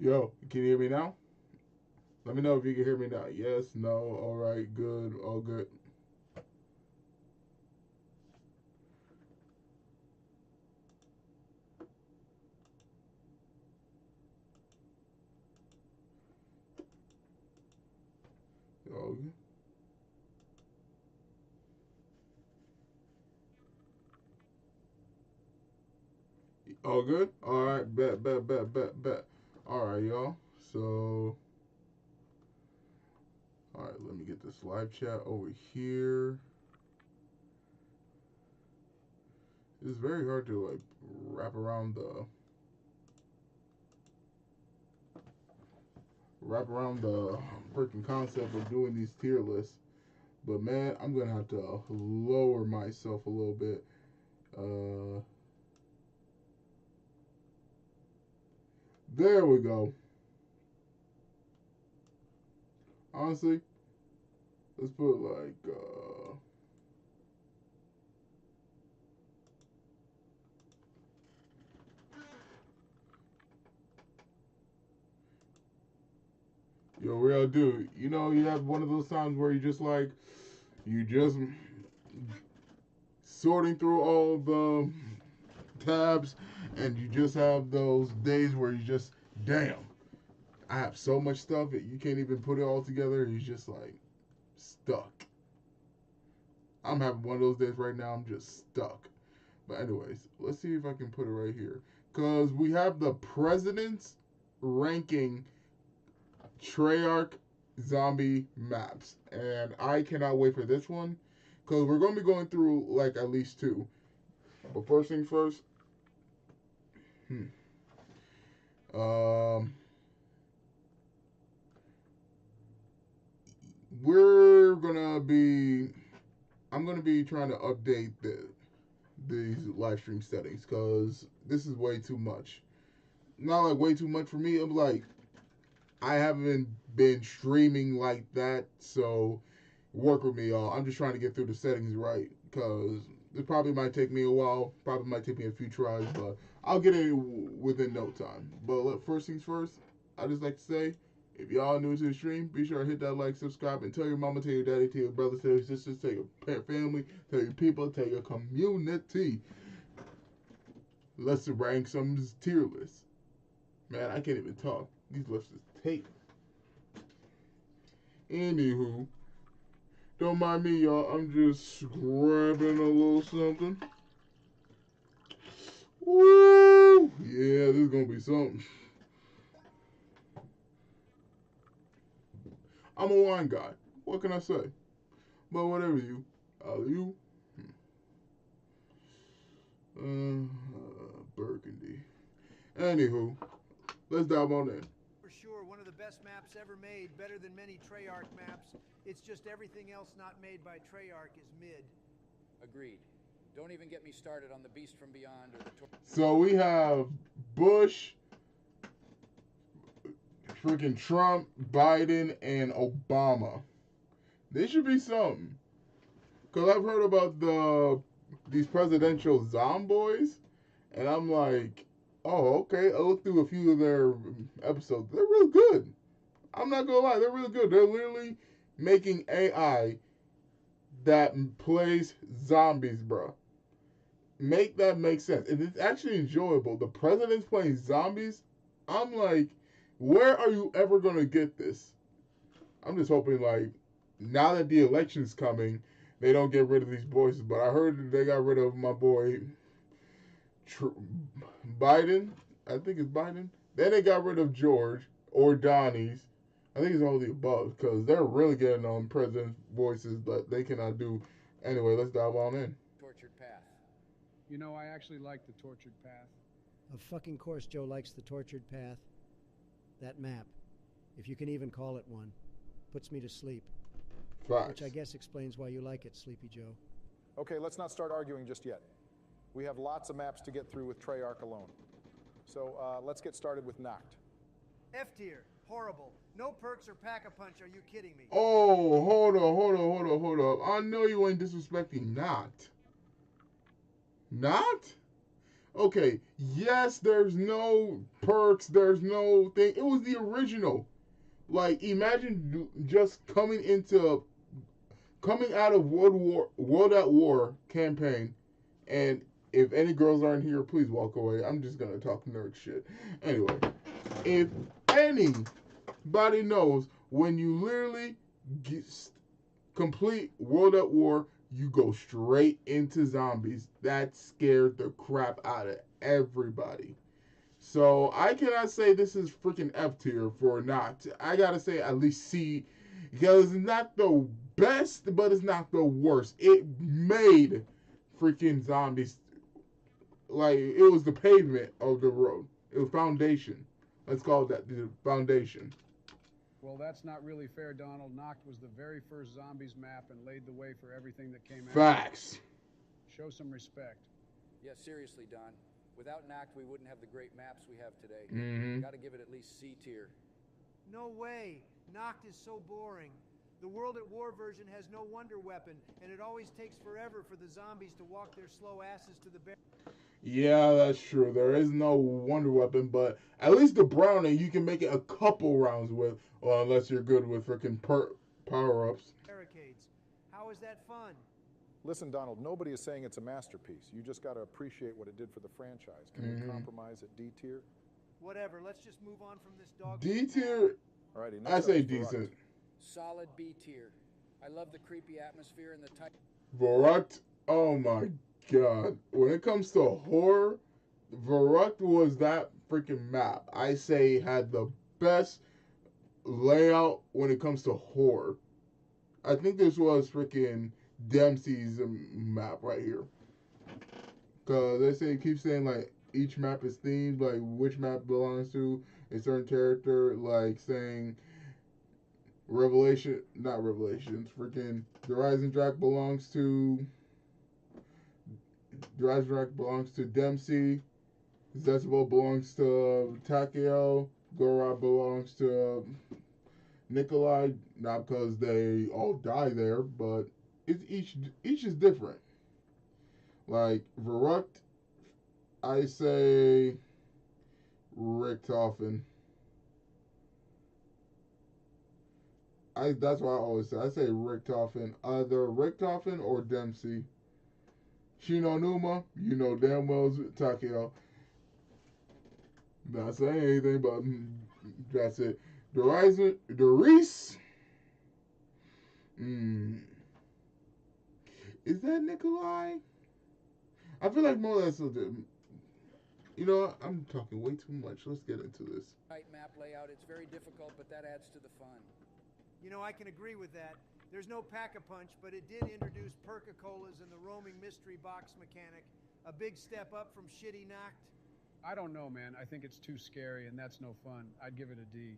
Yo, can you hear me now? Let me know if you can hear me now. Yes, no, all right, good, all good. All good. All good? All right, bet. All right, y'all. So, all right, let me get this live chat over here. It's very hard to like wrap around the freaking concept of doing these tier lists. But man, I'm gonna have to lower myself a little bit. Uh, there we go. Honestly, let's put like yo, real dude. You know, you have one of those times where you just like you just sorting through all the tabs, and you just have those days where you just damn. I have so much stuff that you can't even put it all together. You're just like stuck. I'm having one of those days right now. I'm just stuck. But anyways, let's see if I can put it right here. Because we have the president's ranking Treyarch zombie maps. And I cannot wait for this one. Because we're going to be going through like at least two. But first things first. Hmm. Um, we're going to be... I'm going to be trying to update these live stream settings. Because this is way too much. Not like way too much for me. I'm like, I haven't been streaming like that, so work with me, y'all. I'm just trying to get through the settings right, because it probably might take me a while. Probably might take me a few tries, but I'll get it within no time. But look, first things first, I just like to say, if y'all new to the stream, be sure to hit that like, subscribe, and tell your mama, tell your daddy, tell your brothers, tell your sisters, tell your family, tell your people, tell your community. Let's rank some tier lists. Man, I can't even talk. These lists is tape. Anywho, don't mind me, y'all. I'm just grabbing a little something. Woo! Yeah, this is gonna be something. I'm a wine guy. What can I say? But whatever you, you, Burgundy. Anywho, let's dive on in. For sure, one of the best maps ever made, better than many Treyarch maps. It's just everything else not made by Treyarch is mid. Agreed. Don't even get me started on the Beast from Beyond or the... So we have Bush, freaking Trump, Biden, and Obama. They should be something. Cause I've heard about these presidential zomboys, and I'm like, oh, okay. I looked through a few of their episodes. They're real good. I'm not gonna lie, they're really good. They're literally making AI that plays zombies, bro. Make that make sense. And it's actually enjoyable. The president's playing zombies. I'm like, where are you ever gonna get this? I'm just hoping like now that the election's coming, they don't get rid of these voices. But I heard they got rid of my boy Tr- Biden. I think it's Biden. Then they got rid of George or Donnie's. I think it's all the above because they're really getting on president's voices that they cannot do. Anyway, let's dive on in. tortured path. You know, I actually like the tortured path. Of fucking course Joe likes the tortured path. That map, if you can even call it one, puts me to sleep. Facts. Which I guess explains why you like it, Sleepy Joe. Okay, let's not start arguing just yet. We have lots of maps to get through with Treyarch alone. So let's get started with Nacht. F tier, horrible. No perks or pack-a-punch, are you kidding me? Oh, hold up. I know you ain't disrespecting not. Not? Okay, yes, there's no perks, there's no thing. It was the original. Like, imagine just coming out of World at War campaign, and if any girls aren't here, please walk away. I'm just gonna talk nerd shit. Anyway, if anybody knows when you literally get, complete World at War, you go straight into zombies. That scared the crap out of everybody. So I cannot say this is freaking F tier for not. I gotta say at least C, because it's not the best, but it's not the worst. It made freaking zombies like it was the pavement of the road. It was foundation. Let's call that the foundation. Well, that's not really fair, Donald. Noct was the very first zombies map and laid the way for everything that came after. Facts. Show some respect. Yeah, seriously, Don. Without NACT, we wouldn't have the great maps we have today. Got to give it at least C tier. No way. Noct is so boring. The World at War version has no wonder weapon, and it always takes forever for the zombies to walk their slow asses to the bear. Yeah, that's true. There is no wonder weapon, but at least the Browning you can make it a couple rounds with, well, unless you're good with freaking power ups. Barricades. How is that fun? Listen, Donald, nobody is saying it's a masterpiece. You just got to appreciate what it did for the franchise. Can we compromise at D tier? Whatever. Let's just move on from this dog. D tier, Alrighty, I say decent. Solid B tier. I love the creepy atmosphere and the tight. Verrückt, oh my god. When it comes to horror, Verrückt was that freaking map. I say had the best layout when it comes to horror. I think this was freaking Dempsey's map right here. Cause they say keep saying like each map is themed, like which map belongs to a certain character, like saying not Revelations, freaking the Rising Drac belongs to Dempsey, Zetsubou belongs to Takeo, Gora belongs to Nikolai, not because they all die there, but it's each is different. Like Verrückt, I say Richtofen. That's what I always say. I say Richtofen. Either Richtofen or Dempsey. Shinonuma, you know damn well it's Takeo. Not saying anything, but that's it. The Reese. Is that Nikolai? I feel like more or less. You know what? I'm talking way too much. Let's get into this. Tight map layout. It's very difficult, but that adds to the fun. You know, I can agree with that. There's no pack-a-punch, but it did introduce Perca-Colas and the roaming mystery box mechanic. A big step up from shitty Noct. I don't know, man. I think it's too scary, and that's no fun. I'd give it a D.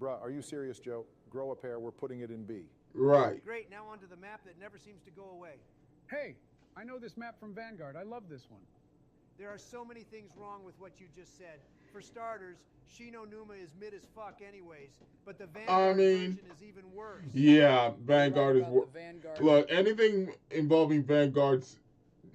Bruh, are you serious, Joe? Grow a pair. We're putting it in B. Right. Great, now onto the map that never seems to go away. Hey, I know this map from Vanguard. I love this one. There are so many things wrong with what you just said. For starters, Shinonuma is mid as fuck anyways, but the Vanguard version is even worse. Yeah, Vanguard is worse. Vanguard. Look, anything involving Vanguard's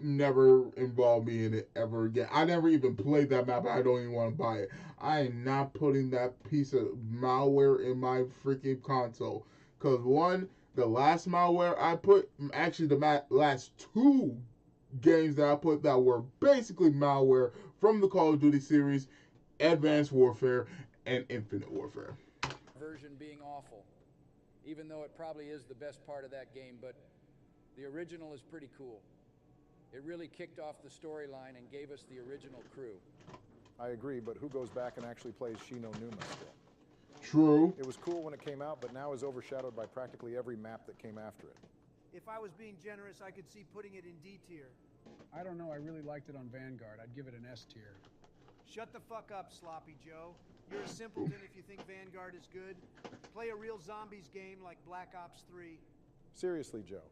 never involved me in it ever again. I never even played that map. I don't even want to buy it. I am not putting that piece of malware in my freaking console. Because one, the last malware I put, actually the last two games that I put that were basically malware from the Call of Duty series, Advanced Warfare and Infinite Warfare. Version being awful, even though it probably is the best part of that game, but the original is pretty cool. It really kicked off the storyline and gave us the original crew. I agree, but who goes back and actually plays Shinonuma still? True. It was cool when it came out, but now is overshadowed by practically every map that came after it. If I was being generous, I could see putting it in D tier. I don't know. I really liked it on Vanguard. I'd give it an S tier. Shut the fuck up, Sloppy Joe. You're a simpleton if you think Vanguard is good. Play a real zombies game like Black Ops 3. Seriously, Joe.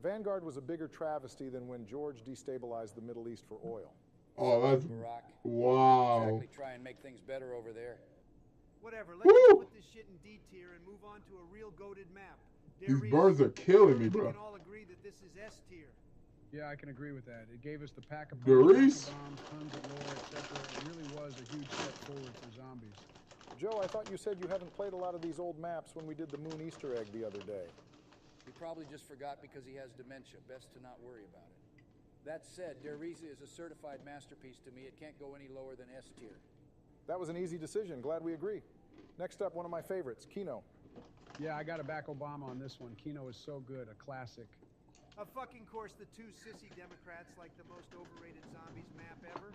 Vanguard was a bigger travesty than when George destabilized the Middle East for oil. Oh, that's Barack. wow. Exactly. Try and make things better over there. Whatever, let's just put this shit in D tier and move on to a real goated map. These birds are killing me, We bro. can all agree that this is S tier. Yeah, I can agree with that. It gave us the pack-a-punch, Doris? bombs, tons of lore, etc. It really was a huge step forward for zombies. Joe, I thought you said you haven't played a lot of these old maps when we did the Moon Easter egg the other day. He probably just forgot because he has dementia. Best to not worry about it. That said, R3TR0 is a certified masterpiece to me. It can't go any lower than S tier. That was an easy decision. Glad we agree. Next up, one of my favorites, Kino. Yeah, I gotta back Obama on this one. Kino is so good, a classic. Of fucking course, the two sissy Democrats like the most overrated zombies map ever.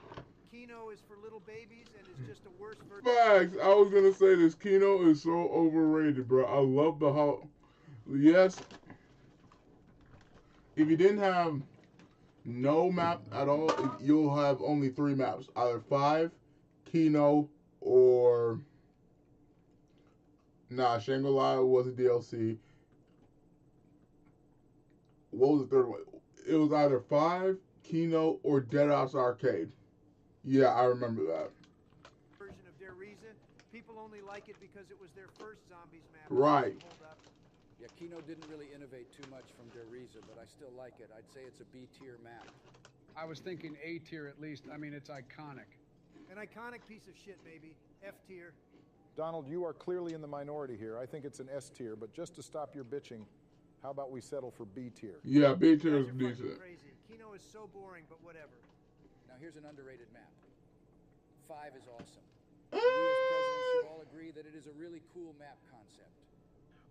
Kino is for little babies and is just a worse version. Facts. I was gonna say this. Kino is so overrated, bro. I love the how. Yes. If you didn't have no map at all, you'll have only 3 maps. Either 5, Kino, or... Nah, Shangri-La was a DLC. What was the third one? It was either 5, Kino, or Dead Ops Arcade. Yeah, I remember that. Version of R3TR0. People only like it because it was their first zombies map. Right. Yeah, Kino didn't really innovate too much from R3TR0, but I still like it. I'd say it's a B tier map. I was thinking A tier at least. I mean, it's iconic. An iconic piece of shit, maybe. F tier. Donald, you are clearly in the minority here. I think it's an S tier, but just to stop your bitching, how about we settle for B tier? Yeah, B tier is You guys are fucking decent. crazy. Kino is so boring, but whatever. Now here's an underrated map. 5 is awesome. We as presidents should all agree that it is a really cool map concept.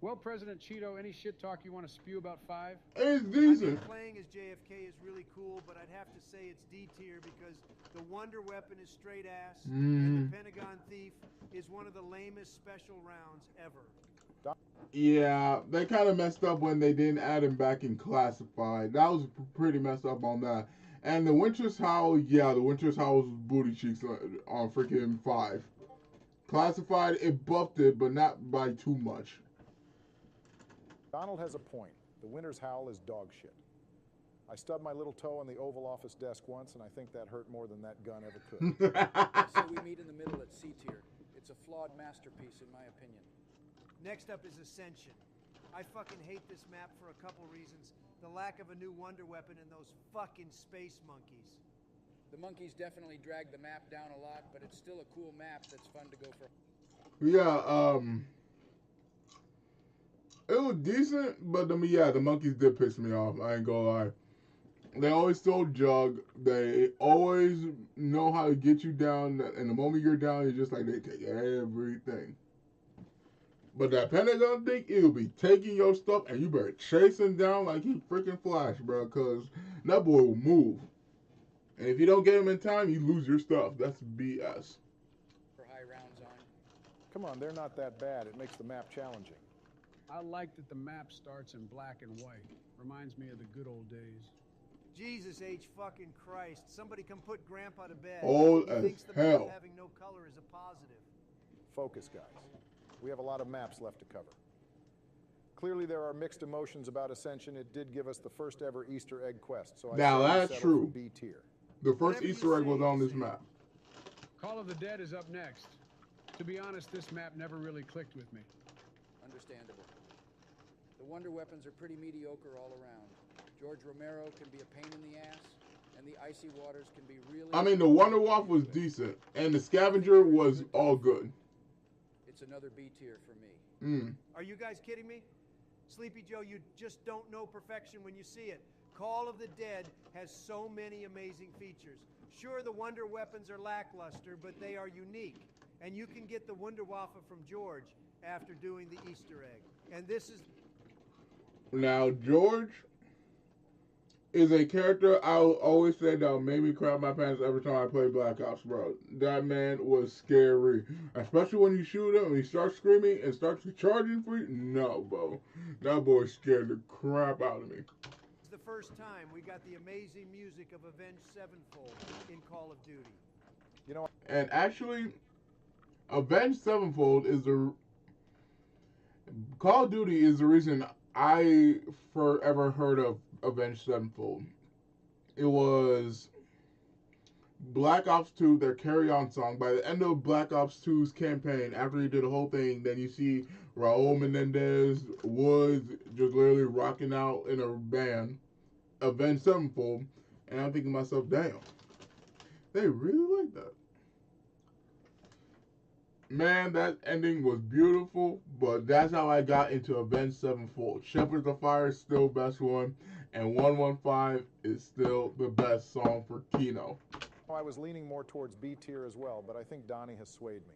Well, President Cheeto, any shit talk you want to spew about 5? It's I mean, decent. playing as JFK is really cool, but I'd have to say it's D tier because the Wonder Weapon is straight ass, and the Pentagon Thief is one of the lamest special rounds ever. Yeah, they kind of messed up when they didn't add him back in Classified. That was pretty messed up on that. And the Winter's Howl, yeah, the Winter's Howl was booty cheeks on freaking 5. Classified, it buffed it, but not by too much. Donald has a point. The Winter's Howl is dog shit. I stubbed my little toe on the Oval Office desk once, and I think that hurt more than that gun ever could. I say we meet in the middle at C tier. It's a flawed masterpiece, in my opinion. Next up is Ascension. I fucking hate this map for a couple reasons. The lack of a new Wonder Weapon and those fucking space monkeys. The monkeys definitely drag the map down a lot, but it's still a cool map that's fun to go for. Yeah, it was decent, but the monkeys did piss me off. I ain't gonna lie. They always so jug. They always know how to get you down, and the moment you're down, it's just like they take everything. But that Pentagon thing, it'll be taking your stuff, and you better chase him down like he freaking Flash, bro, because that boy will move. And if you don't get him in time, you lose your stuff. That's BS. For high rounds on. Come on, they're not that bad. It makes the map challenging. I like that the map starts in black and white. Reminds me of the good old days. Jesus H. fucking Christ. Somebody come put Grandpa to bed. Old He as thinks the hell. map having no color is a positive. Focus, guys. We have a lot of maps left to cover. Clearly, there are mixed emotions about Ascension. It did give us the first ever Easter egg quest, so I Now, say we that's settle true. for B tier. The first Whatever you Easter egg say, was on you this say. map. Call of the Dead is up next. To be honest, this map never really clicked with me. Understandable. The Wonder Weapons are pretty mediocre all around. George Romero can be a pain in the ass, and the Icy Waters can be really... I mean, the Wonder Wolf was decent, and the Scavenger was all good. It's another B tier for me. Are you guys kidding me? Sleepy Joe, you just don't know perfection when you see it. Call of the Dead has so many amazing features. Sure, the Wonder Weapons are lackluster, but they are unique. And you can get the Wunderwaffe from George after doing the Easter egg. And this is... Now, George is a character I will always say that made me crap my pants every time I play Black Ops, bro. That man was scary. Especially when you shoot him and he starts screaming and starts charging for you. No, bro. That boy scared the crap out of me. It's the first time we got the amazing music of Avenged Sevenfold in Call of Duty. You know, And actually, Avenged Sevenfold is the... Call of Duty is the reason I forever heard of Avenged Sevenfold. It was Black Ops 2, their carry-on song. By the end of Black Ops 2's campaign, after he did the whole thing, then you see Raul Menendez, Woods, just literally rocking out in a band. Avenged Sevenfold, and I'm thinking to myself, damn, they really like that. Man, that ending was beautiful, but that's how I got into Avenged Sevenfold. Shepherds of Fire is still best one, and 115 is still the best song for Kino. I was leaning more towards B tier as well, but I think Donnie has swayed me.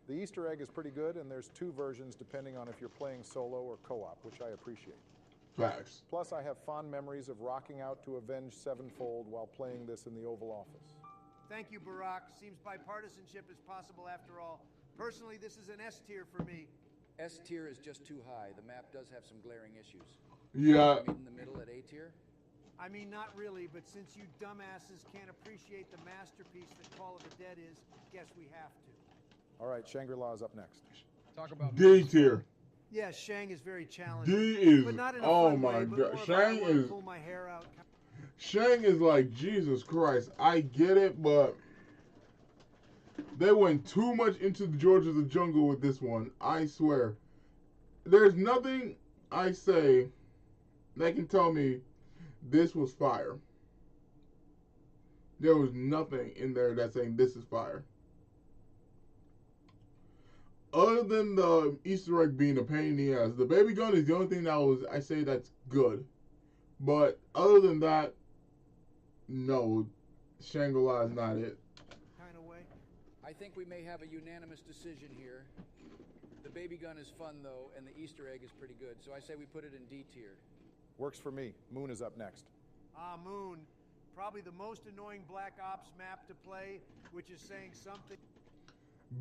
The Easter egg is pretty good, and there's 2 versions depending on if you're playing solo or co-op, which I appreciate. Facts. Plus, I have fond memories of rocking out to Avenged Sevenfold while playing this in the Oval Office. Thank you, Barack. Seems bipartisanship is possible after all. Personally, this is an S tier for me. S tier is just too high. The map does have some glaring issues. Yeah. Meet in the middle at A tier? I mean, not really, but since you dumbasses can't appreciate the masterpiece that Call of the Dead is, guess we have to. All right, Shangri-La is up next. Talk about D tier. Yeah, Shang is very challenging. D is, but not in a oh fun my way, but god. more of a, Shang I wanna is, pull my hair out. Shang is like, Jesus Christ. I get it, but they went too much into the George of the Jungle with this one. I swear. There's nothing I say that can tell me this was fire. There was nothing in there that's saying this is fire. Other than the Easter egg being a pain in the ass, the baby gun is the only thing that was, I say, that's good. But other than that, no, Shangri-La is not it. Kind of way. I think we may have a unanimous decision here. The baby gun is fun, though, and the Easter egg is pretty good, so I say we put it in D tier. Works for me. Moon is up next. Ah, Moon. Probably the most annoying Black Ops map to play, which is saying something.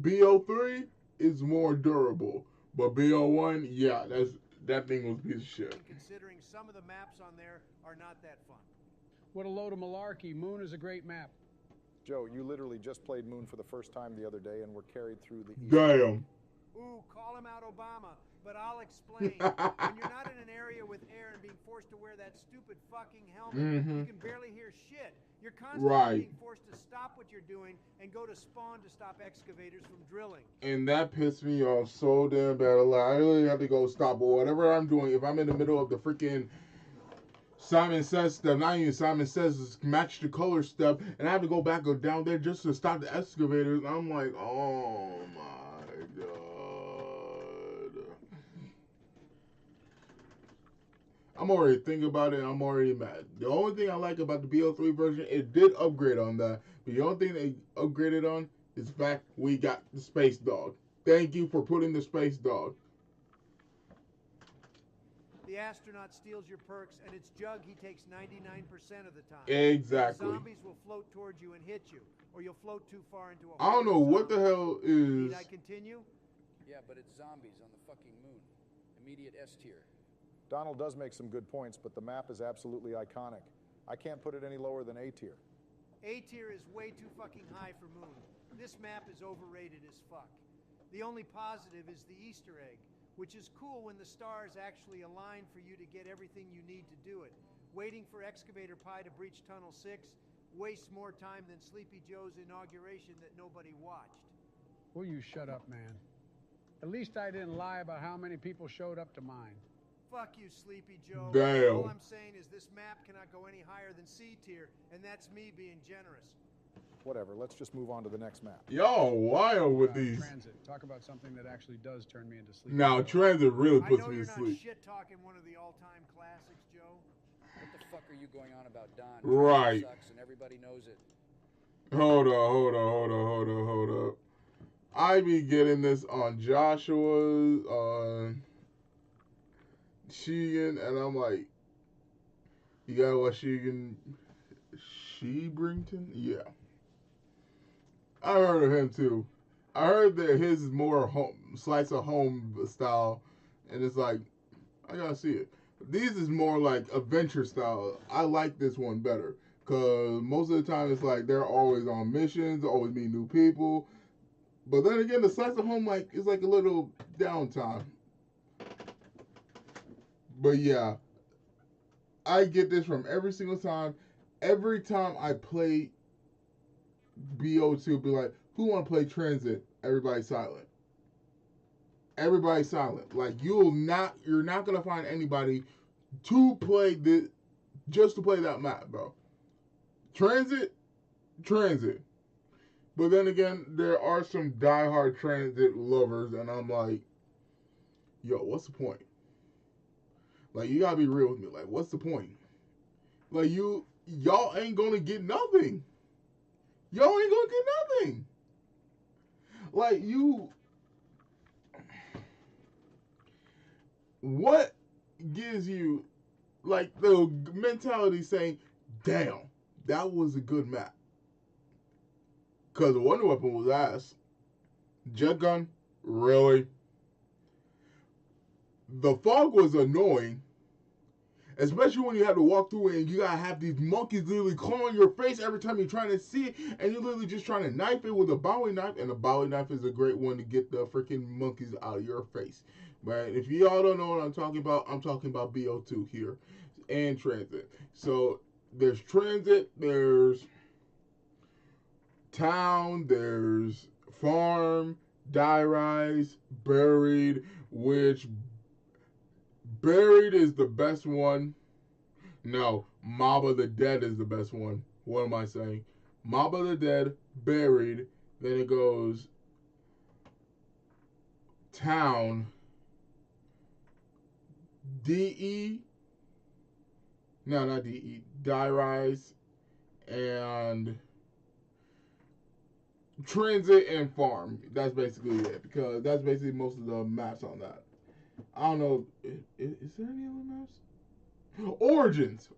BO3 is more durable, but BO1, yeah, that thing was a piece of shit. Considering some of the maps on there are not that fun. What a load of malarkey. Moon is a great map. Joe, you literally just played Moon for the first time the other day and were carried through the Easter egg. Damn. Ooh, call him out Obama, but I'll explain. When you're not in an area with air and being forced to wear that stupid fucking helmet, you can barely hear shit. You're constantly being forced to stop what you're doing and go to spawn to stop excavators from drilling. And that pissed me off so damn bad. I really have to go stop whatever I'm doing. If I'm in the middle of the freaking Simon Says stuff, not even Simon Says match the color stuff, and I have to go back or down there just to stop the excavators. I'm like, oh my god. I'm already thinking about it, and I'm already mad. The only thing I like about the BO3 version, it did upgrade on that. But the only thing they upgraded on is the fact we got the Space Dog. Thank you for putting the Space Dog. The astronaut steals your perks, and it's Jug he takes 99% of the time. Exactly. The zombies will float towards you and hit you, or you'll float too far into a I don't know what the hell is... Need I continue? Yeah, but it's zombies on the fucking moon. Immediate S tier. Donald does make some good points, but the map is absolutely iconic. I can't put it any lower than A tier. A tier is way too fucking high for Moon. This map is overrated as fuck. The only positive is the Easter egg, which is cool when the stars actually align for you to get everything you need to do it. Waiting for Excavator Pie to breach Tunnel 6 wastes more time than Sleepy Joe's inauguration that nobody watched. Will you shut up, man? At least I didn't lie about how many people showed up to mine. Fuck you, Sleepy Joe. Damn. All I'm saying is this map cannot go any higher than C tier, and that's me being generous. Whatever, let's just move on to the next map. Y'all wild with these. Transit. Talk about something that actually does turn me into sleep. Now, Transit really I puts know me you're to not sleep. shit-talking one of the all-time classics, Joe. What the fuck are you going on about, Don? Right. Sucks and everybody knows it. Hold up. I be getting this on Joshua's, on Sheegan, and I'm like, you got what Sheegan, Shebrington? Yeah. I heard of him too. I heard that his is more home, slice of home style, and it's like, I gotta see it. These is more like adventure style. I like this one better, because most of the time it's like they're always on missions, always meet new people. But then again, the slice of home like is like a little downtime. But yeah, I get this from every single time. Every time I play BO2, be like, who want to play Transit? Everybody's silent. Everybody's silent. Like you're not gonna find anybody to play this just to play that map, bro. Transit. But then again, there are some diehard Transit lovers, and I'm like, yo, what's the point? Like, you gotta be real with me. Like, what's the point? Like, y'all ain't gonna get nothing. Y'all ain't gonna get nothing. Like, what gives you, like, the mentality saying, damn, that was a good map? Because the Wonder Weapon was ass. Jet Gun, really? The fog was annoying, especially when you have to walk through it and you gotta have these monkeys literally clawing your face every time you're trying to see it, and you're literally just trying to knife it with a Bowie knife, and a Bowie knife is a great one to get the freaking monkeys out of your face. But if y'all don't know what I'm talking about BO2 here and Transit. So there's Transit, there's Town, there's Farm, Die Rise, Buried, which Buried is the best one. No, Mob of the Dead is the best one. What am I saying? Mob of the Dead, Buried, then it goes Town, DE, no, not DE, Die Rise, and Transit and Farm. That's basically it, because that's basically most of the maps on that. I don't know, is there any other maps? Origins,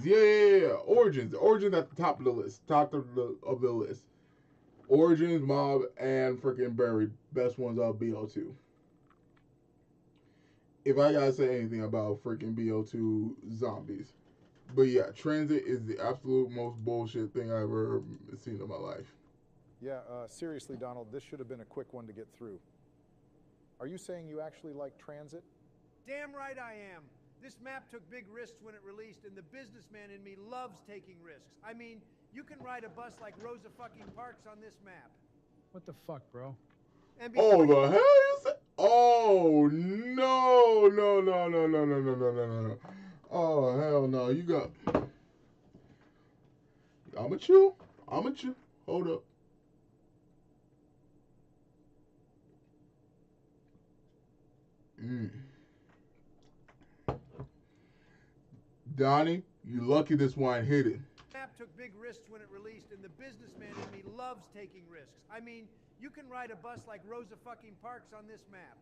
yeah. Origins at the top of the list, of the list. Origins, Mob, and freaking Buried, best ones of BO2. If I gotta say anything about freaking BO2 zombies, but yeah, Transit is the absolute most bullshit thing I've ever seen in my life. Yeah, seriously, Donald, this should have been a quick one to get through. Are you saying you actually like Transit? Damn right I am. This map took big risks when it released, and the businessman in me loves taking risks. I mean, you can ride a bus like Rosa fucking Parks on this map. What the fuck, bro? And Oh, the hell you say? Oh, no. Oh, hell no. You got... I'ma chill. Hold up. Donnie, you lucky this wine hit it. Map took big risks when it released, and the businessman in me loves taking risks. I mean, you can ride a bus like Rosa fucking Parks on this map.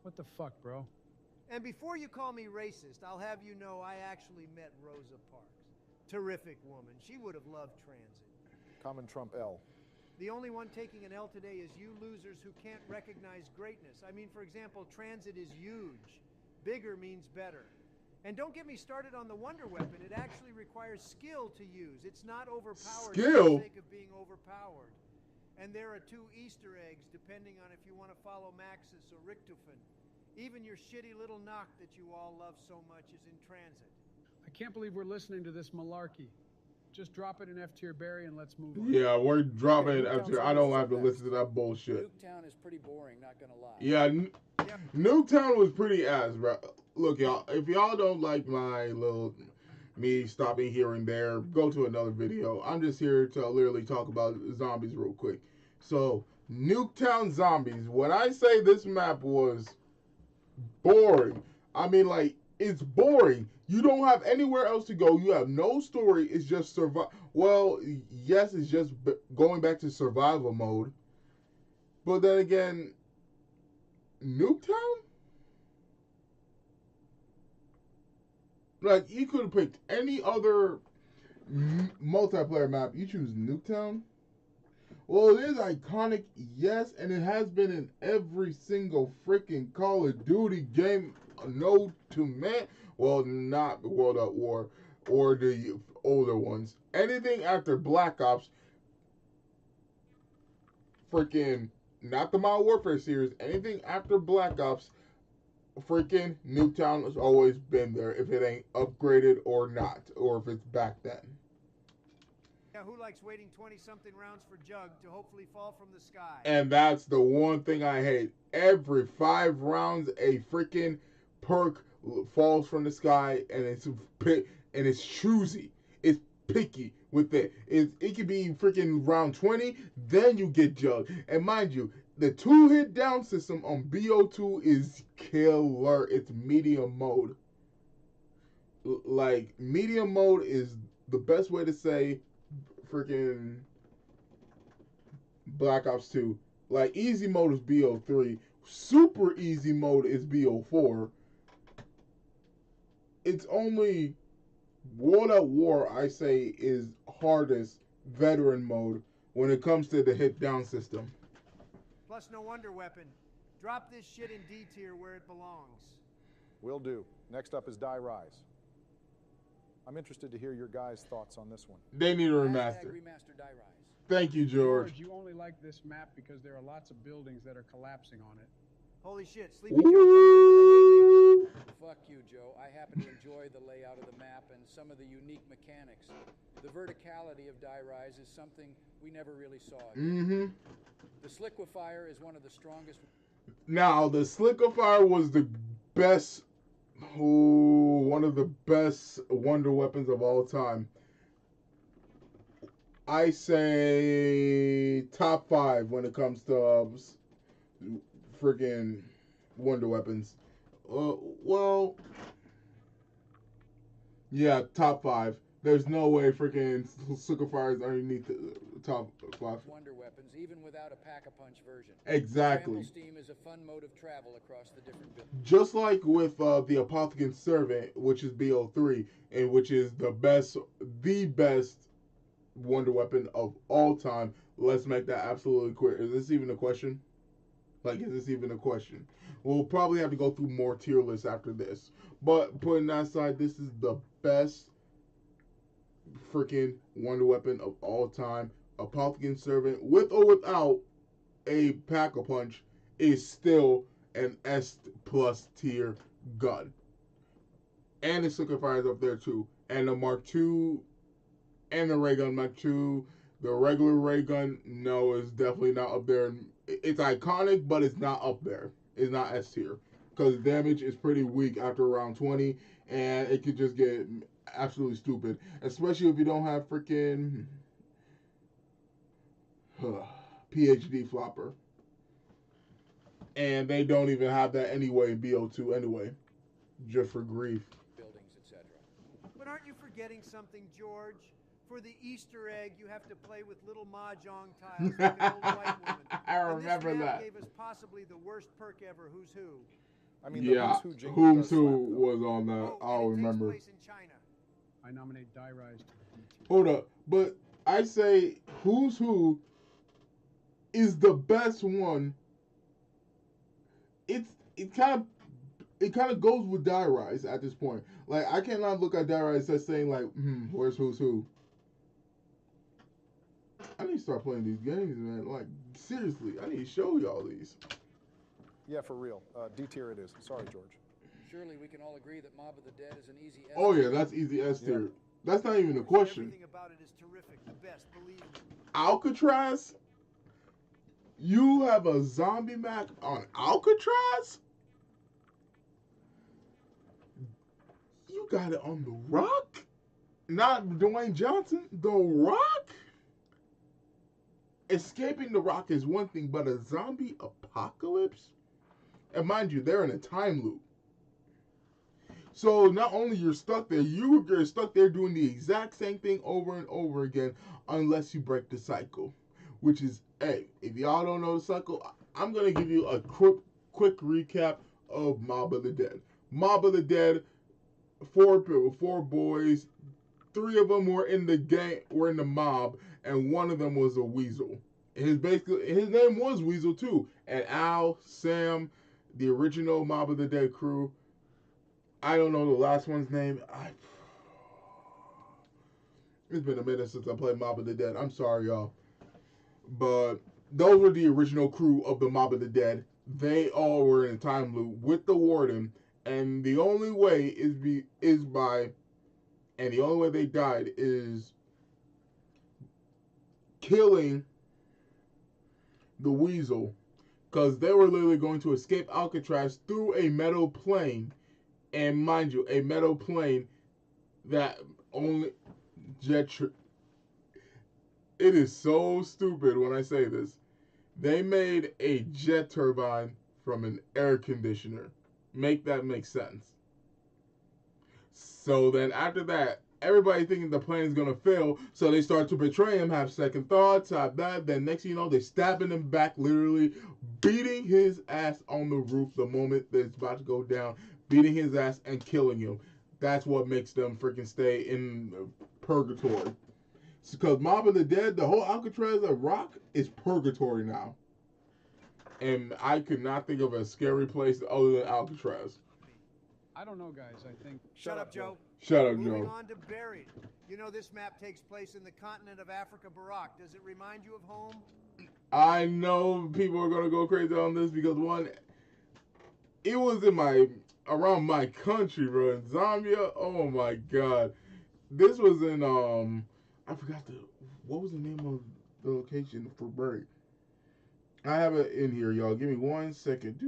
What the fuck, bro? And before you call me racist, I'll have you know I actually met Rosa Parks. Terrific woman. She would have loved Transit. Common Trump L. The only one taking an L today is you losers who can't recognize greatness. I mean, for example, Transit is huge. Bigger means better. And don't get me started on the Wonder Weapon. It actually requires skill to use. It's not overpowered Skill? for the sake of being overpowered. And there are 2 Easter eggs, depending on if you want to follow Maxis or Richtofen. Even your shitty little knock that you all love so much is in Transit. I can't believe we're listening to this malarkey. Just drop it in F-tier Barry and let's move on. Yeah, we're dropping it Okay, after. I don't have to listen to that bullshit. Nuketown is pretty boring, not gonna lie. Yeah, Nuketown was pretty ass, bro. Look, y'all, if y'all don't like my little me stopping here and there, go to another video. I'm just here to literally talk about zombies real quick. So, Nuketown zombies. When I say this map was boring, I mean, like, it's boring. You don't have anywhere else to go. You have no story. It's just survive. Well, yes, it's just going back to survival mode. But then again, Nuketown? Like, you could have picked any other multiplayer map. You choose Nuketown? Well, it is iconic, yes, and it has been in every single freaking Call of Duty game known to man. Well, not World at War or the older ones. Anything after Black Ops, freaking, not the Modern Warfare series, anything after Black Ops, freaking Nuketown has always been there, if it ain't upgraded or not, or if it's back then. Yeah, who likes waiting 20-something rounds for Jug to hopefully fall from the sky? And that's the one thing I hate. Every 5 rounds, a freaking perk falls from the sky, and it's and it's choosy. It's picky with it. It could be freaking round 20, then you get jugged. And mind you, the 2-hit down system on BO2 is killer. It's medium mode. Like, medium mode is the best way to say freaking Black Ops 2. Like, easy mode is BO3. Super easy mode is BO4. It's only World at War, I say, is hardest veteran mode when it comes to the hit down system. Plus, no wonder weapon. Drop this shit in D tier where it belongs. Will do. Next up is Die Rise. I'm interested to hear your guys' thoughts on this one. They need a remaster. Remaster Die Rise. Thank you, George. You only like this map because there are lots of buildings that are collapsing on it. Holy shit, Sleepy Joe comes in with a haymaker. Fuck you, Joe. I happen to enjoy the layout of the map and some of the unique mechanics. The verticality of Die Rise is something we never really saw. Mm-hmm. The Sliquifier is one of the strongest. Now, the Sliquifier was the best, one of the best wonder weapons of all time. I say top 5 when it comes to freaking wonder weapons. Well, yeah, top 5. There's no way freaking Sliquifier is underneath the top 5. Wonder weapons, even without a pack-a-punch version. Exactly. Triangle steam is a fun mode of travel across the different buildings. Just like with the Apothecary Servant, which is BO3, and which is the best wonder weapon of all time. Let's make that absolutely clear. Is this even a question? Like, is this even a question? We'll probably have to go through more tier lists after this. But putting that aside, this is the best freaking wonder weapon of all time. Apothecary Servant, with or without a pack-a-punch, is still an S+ tier gun. And the Sliquifier is up there too. And the Mark II and the ray gun Mark II. The regular ray gun, no, is definitely not up there. It's iconic, but it's not up there. It's not S tier. Because damage is pretty weak after round 20, and it could just get absolutely stupid. Especially if you don't have freaking PhD flopper. And they don't even have that anyway in BO2 anyway. Just for grief. Buildings, etc. But aren't you forgetting something, George? For the Easter egg, you have to play with little mahjong tiles like an old white woman. I remember and this map that. gave us possibly the worst perk ever, Who's Who. I mean, Yeah, the Who's Who jingle Who's does Who slap, though. was on that. I'll and it remember. takes place in China. I nominate Die Rise to the D tier. Hold up, but I say Who's Who is the best one. It kind of goes with Die Rise at this point. Like, I cannot look at Die Rise as saying like, where's Who's Who? I need to start playing these games, man. Like, seriously, I need to show y'all these. Yeah, for real. D tier it is. Sorry, George. Surely we can all agree that Mob of the Dead is an easy S. Oh yeah, that's easy S tier. Yeah. That's not even a question. Everything about it is terrific. The best, believe me. Alcatraz? You have a zombie map on Alcatraz? You got it on The Rock? Not Dwayne Johnson, The Rock? Escaping The Rock is one thing, but a zombie apocalypse? And mind you, they're in a time loop. So not only you're stuck there, you're stuck there doing the exact same thing over and over again unless you break the cycle. Which is, hey, if y'all don't know the cycle, I'm going to give you a quick recap of Mob of the Dead. Mob of the Dead, 4 boys, 3 of them were in the gang, were in the mob, and 1 of them was a weasel. His name was Weasel too. And Al, Sam, the original Mob of the Dead crew. I don't know the last one's name. It's been a minute since I played Mob of the Dead. I'm sorry, y'all. But those were the original crew of the Mob of the Dead. They all were in a time loop with the warden, and the only way the only way they died is killing the weasel, because they were literally going to escape Alcatraz through a metal plane. And mind you, a metal plane that only jet. It is so stupid when I say this. They made a jet turbine from an air conditioner. Make that make sense. So then after that, everybody thinking the plane is gonna fail, so they start to betray him, have second thoughts, have that. Then next thing you know, they're stabbing him back, literally beating his ass on the roof the moment that it's about to go down, beating his ass and killing him. That's what makes them freaking stay in purgatory. Because Mob of the Dead, the whole Alcatraz of Rock is purgatory now. And I could not think of a scary place other than Alcatraz. I don't know, guys. I think. Shut up, Joe. Shut up, Moving Joe. on to Buried. You know this map takes place in the continent of Africa, Barack. Does it remind you of home? I know people are gonna go crazy on this because one, it was in around my country, bro. In Zambia. Oh my god, this was in I forgot what was the name of the location for Buried. I have it in here, y'all. Give me 1 second.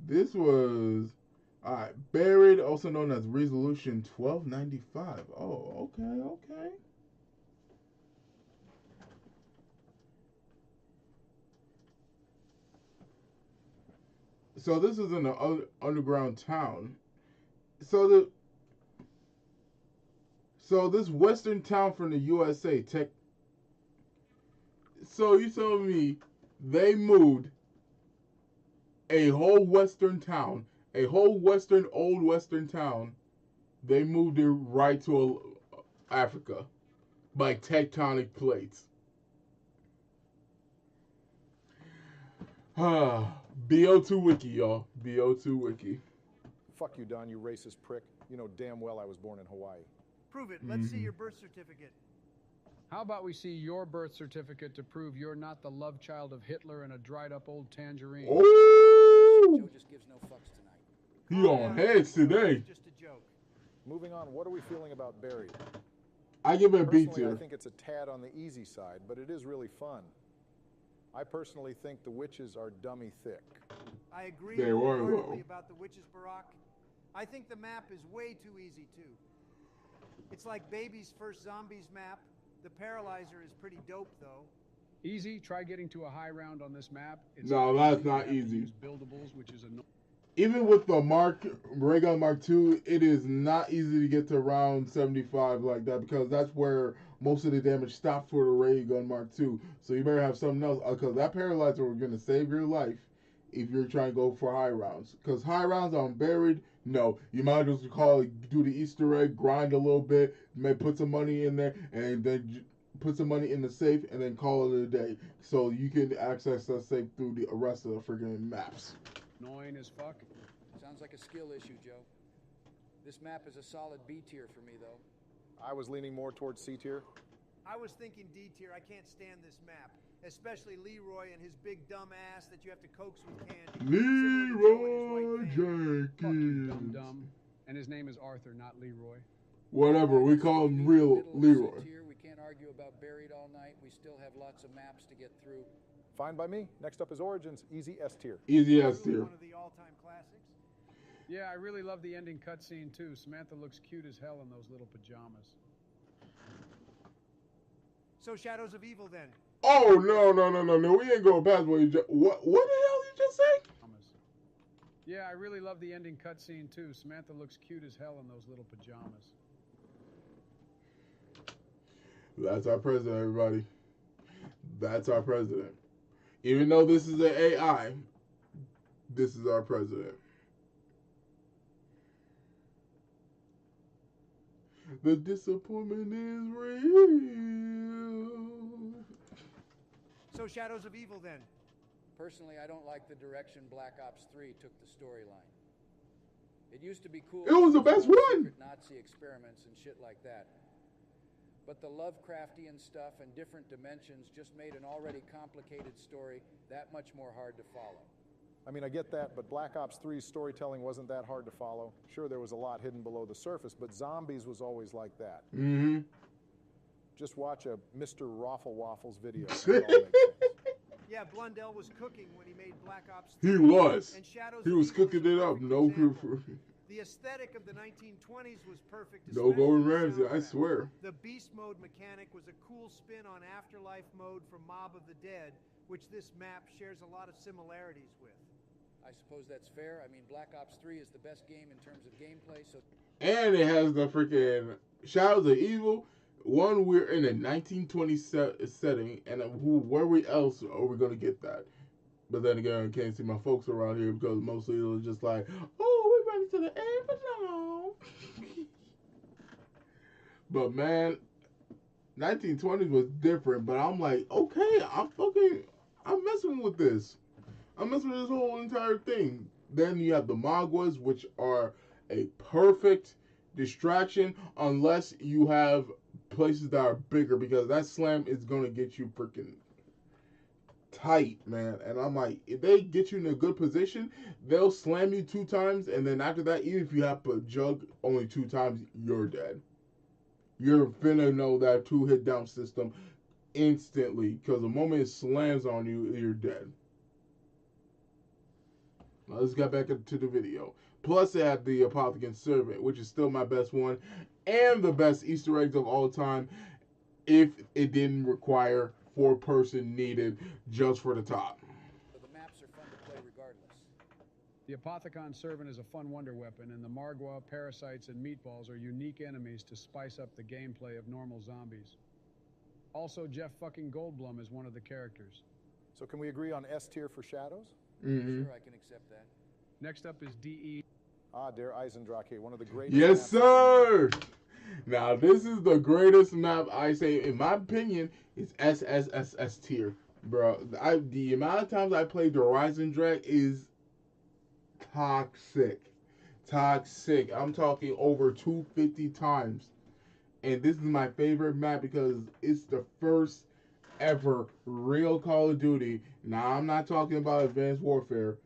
This was Buried, also known as Resolution 1295. Oh, okay. So this is in an underground town. So this western town from the USA, so you telling me they moved a whole western town, a whole old western town, they moved it right to Africa by tectonic plates. BO2 Wiki, y'all. BO2 Wiki. Fuck you, Don, you racist prick. You know damn well I was born in Hawaii. Prove it. Let's see your birth certificate. How about we see your birth certificate to prove you're not the love child of Hitler and a dried up old tangerine? Oh! Joe just gives no fucks tonight. He on heads today. Just a joke. Moving on, what are we feeling about Buried? I give it a B Personally, I tier. think it's a tad on the easy side, but it is really fun. I personally think the witches are dummy thick. I agree They were, wholeheartedly though. about the witches, Barack. I think the map is way too easy, too. It's like Baby's first Zombies map. The Paralyzer is pretty dope, though. Easy. Try getting to a high round on this map. It's No, not that's easy. You not have to easy. use buildables, which is Even with the Ray Gun Mark II, it is not easy to get to round 75 like that because that's where most of the damage stops for the Ray Gun Mark II. So you better have something else because that Paralyzer is going to save your life if you're trying to go for high rounds. Because high rounds on Buried, no. You might as well do the Easter egg, grind a little bit, put some money in there, and then put some money in the safe, and then call it a day. So you can access that safe through the rest of the freaking maps. annoying as fuck. Sounds like a skill issue, Joe. This map is a solid B tier for me, though. I was leaning more towards C tier. I was thinking D tier. I can't stand this map. Especially Leroy and his big dumb ass that you have to coax with candy. Leroy Fuck you, Jenkins. dum-dum. And his name is Arthur, not Leroy. Whatever, we call him real Leroy. Here, we can't argue about Buried all night. We still have lots of maps to get through. Fine by me. Next up is Origins, easy S tier. Easy S Truly tier. one of the all-time classics. Yeah, I really love the ending cutscene too. Samantha looks cute as hell in those little pajamas. So Shadows of Evil, then. Oh no! We ain't going past what you just. What the hell you just say? Yeah, I really love the ending cutscene too. Samantha looks cute as hell in those little pajamas. That's our president, everybody. That's our president. Even though this is an AI, this is our president. The disappointment is real. So Shadows of Evil, then. Personally, I don't like the direction Black Ops 3 took the storyline. It used to be cool. It was the best one. Secret Nazi experiments and shit like that. But the Lovecraftian stuff and different dimensions just made an already complicated story that much more hard to follow. I mean, I get that, but Black Ops 3's storytelling wasn't that hard to follow. Sure, there was a lot hidden below the surface, but Zombies was always like that. Mm-hmm. Just watch a Mr. Raffle Waffles video and it all makes sense. Yeah, Blundell was cooking when he made Black Ops 3. He was. And Shadows He of was Evil cooking is a it up. perfect No example. proof. The aesthetic of the 1920s was perfect. No especially Goin the Ramsey, I soundtrack. swear. The Beast Mode mechanic was a cool spin on Afterlife mode from Mob of the Dead, which this map shares a lot of similarities with. I suppose that's fair. I mean, Black Ops 3 is the best game in terms of gameplay, so... And it has the freaking Shadows of Evil. One, we're in a 1920 setting, and where else are we going to get that? But then again, I can't see my folks around here because mostly it was just like, oh, we're ready to the end, but no. But man, 1920s was different, but I'm like, okay, I'm messing with this. I'm messing with this whole entire thing. Then you have the Magwas, which are a perfect distraction unless you have places that are bigger, because that slam is going to get you freaking tight, man. And I'm like, if they get you in a good position, they'll slam you 2 times, and then after that, even if you have to jug only 2 times, you're dead. You're finna know that 2-hit down system instantly, because the moment it slams on you, you're dead. Now let's get back into the video. Plus, it had the Apothecary Servant, which is still my best one, and the best Easter eggs of all time, if it didn't require 4-person needed just for the top. the maps are fun to play regardless. The Apothecon Servant is a fun wonder weapon, and the Margwa, Parasites, and Meatballs are unique enemies to spice up the gameplay of normal zombies. Also, Jeff fucking Goldblum is one of the characters. So can we agree on S tier for Shadows? Mm-hmm. Sure, I can accept that. Next up is DE. Ah, Der Eisendrache, one of the greatest. Yes, maps sir! Now, this is the greatest map, I say, in my opinion, is SSSS tier. Bro, the amount of times I played the Horizon Drag is toxic. Toxic. I'm talking over 250 times. And this is my favorite map because it's the first ever real Call of Duty. Now, I'm not talking about Advanced Warfare.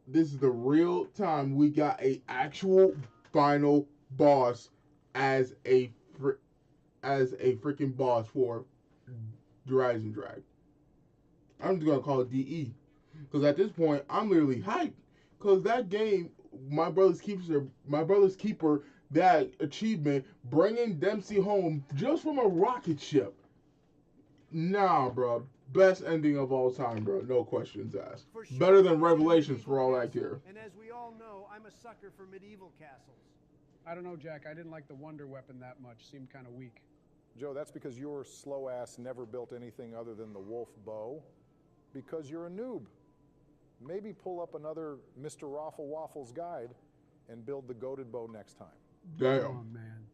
This is the real time we got a actual final boss as a freaking boss for Horizon Drag. I'm just gonna call it DE, because at this point I'm literally hyped, because that game, my brother's keeper, that achievement, bringing Dempsey home just from a rocket ship. Nah, bro. Best ending of all time, bro. No questions asked. For sure, Better than it's a Revelations for all I medieval care. castle, and as we all know, I'm a sucker for medieval castles. I don't know, Jack. I didn't like the wonder weapon that much. Seemed kind of weak. Joe, that's because your slow ass never built anything other than the Wolf bow, because you're a noob. Maybe pull up another Mr. Raffle Waffles guide and build the goated bow next time. Damn. Oh, man.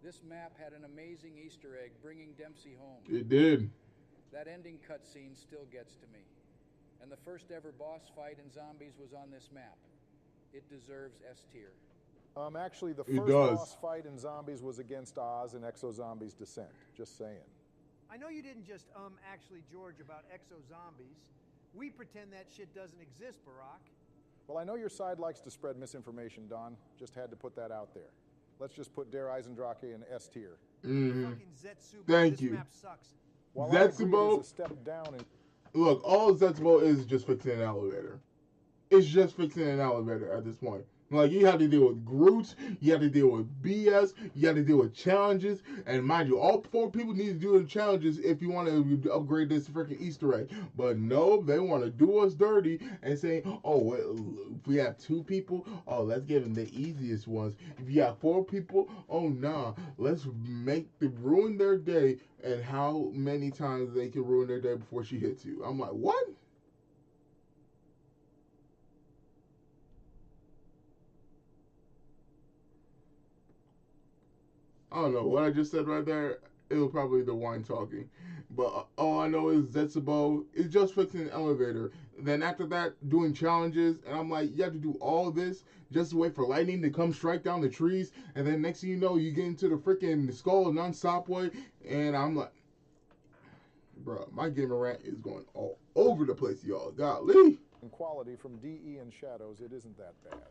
This map had an amazing Easter egg, bringing Dempsey home. It did. That ending cutscene still gets to me. And the first ever boss fight in Zombies was on this map. It deserves S tier. Actually, the It first does. boss fight in Zombies was against Oz in Exo Zombies Descent. Just saying. I know you didn't just actually, George, about exo zombies. We pretend that shit doesn't exist, Barack. Well, I know your side likes to spread misinformation, Don. Just had to put that out there. Let's just put Der Eisendrache in S tier. Mm-hmm. Fucking Zetsubo, Thank this you. map sucks. While I agree it Zetsubo- is a step down in Look, all Zetsubo is just fixing an elevator. It's just fixing an elevator at this point. Like, you have to deal with Groots, you have to deal with BS, you have to deal with challenges, and mind you, all 4 people need to do the challenges if you want to upgrade this freaking Easter egg. But no, they want to do us dirty and say, oh, well, if we have 2 people, oh, let's give them the easiest ones. If you have 4 people, oh, nah, let's ruin their day, and how many times they can ruin their day before she hits you. I'm like, what? I don't know what I just said right there. It was probably the wine talking. But all I know is Zetsubo is just fixing an elevator. Then after that, doing challenges, and I'm like, you have to do all this just to wait for lightning to come strike down the trees, and then next thing you know, you get into the freaking skull non-stop way, and I'm like, bro, my gamer rant is going all over the place, y'all. Golly. In quality from DE and Shadows, it isn't that bad.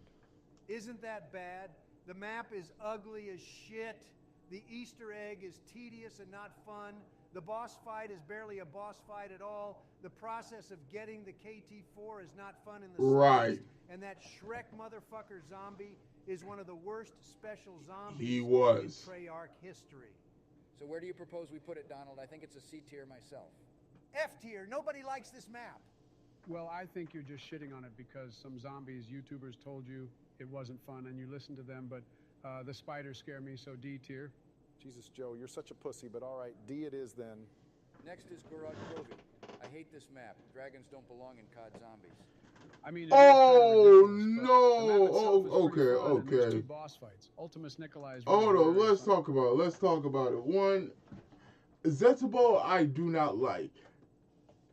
Isn't that bad? The map is ugly as shit. The Easter egg is tedious and not fun. The boss fight is barely a boss fight at all. The process of getting the KT-4 is not fun in the Right. slightest. And that Shrek motherfucker zombie is one of the worst special zombies He was. in Treyarch history. So where do you propose we put it, Donald? I think it's a C tier myself. F tier. Nobody likes this map. Well, I think you're just shitting on it because some zombies YouTubers told you it wasn't fun and you listened to them, but the spiders scare me, so D tier. Jesus, Joe, you're such a pussy, but all right, D it is then. Next is Gorod Krovi. I hate this map. Dragons don't belong in COD Zombies. I mean, Oh, no! Okay. Two boss fights. Ultimus Nikolai is Hold really on, very let's fun. talk about it. Let's talk about it. One, Zetsubo I do not like.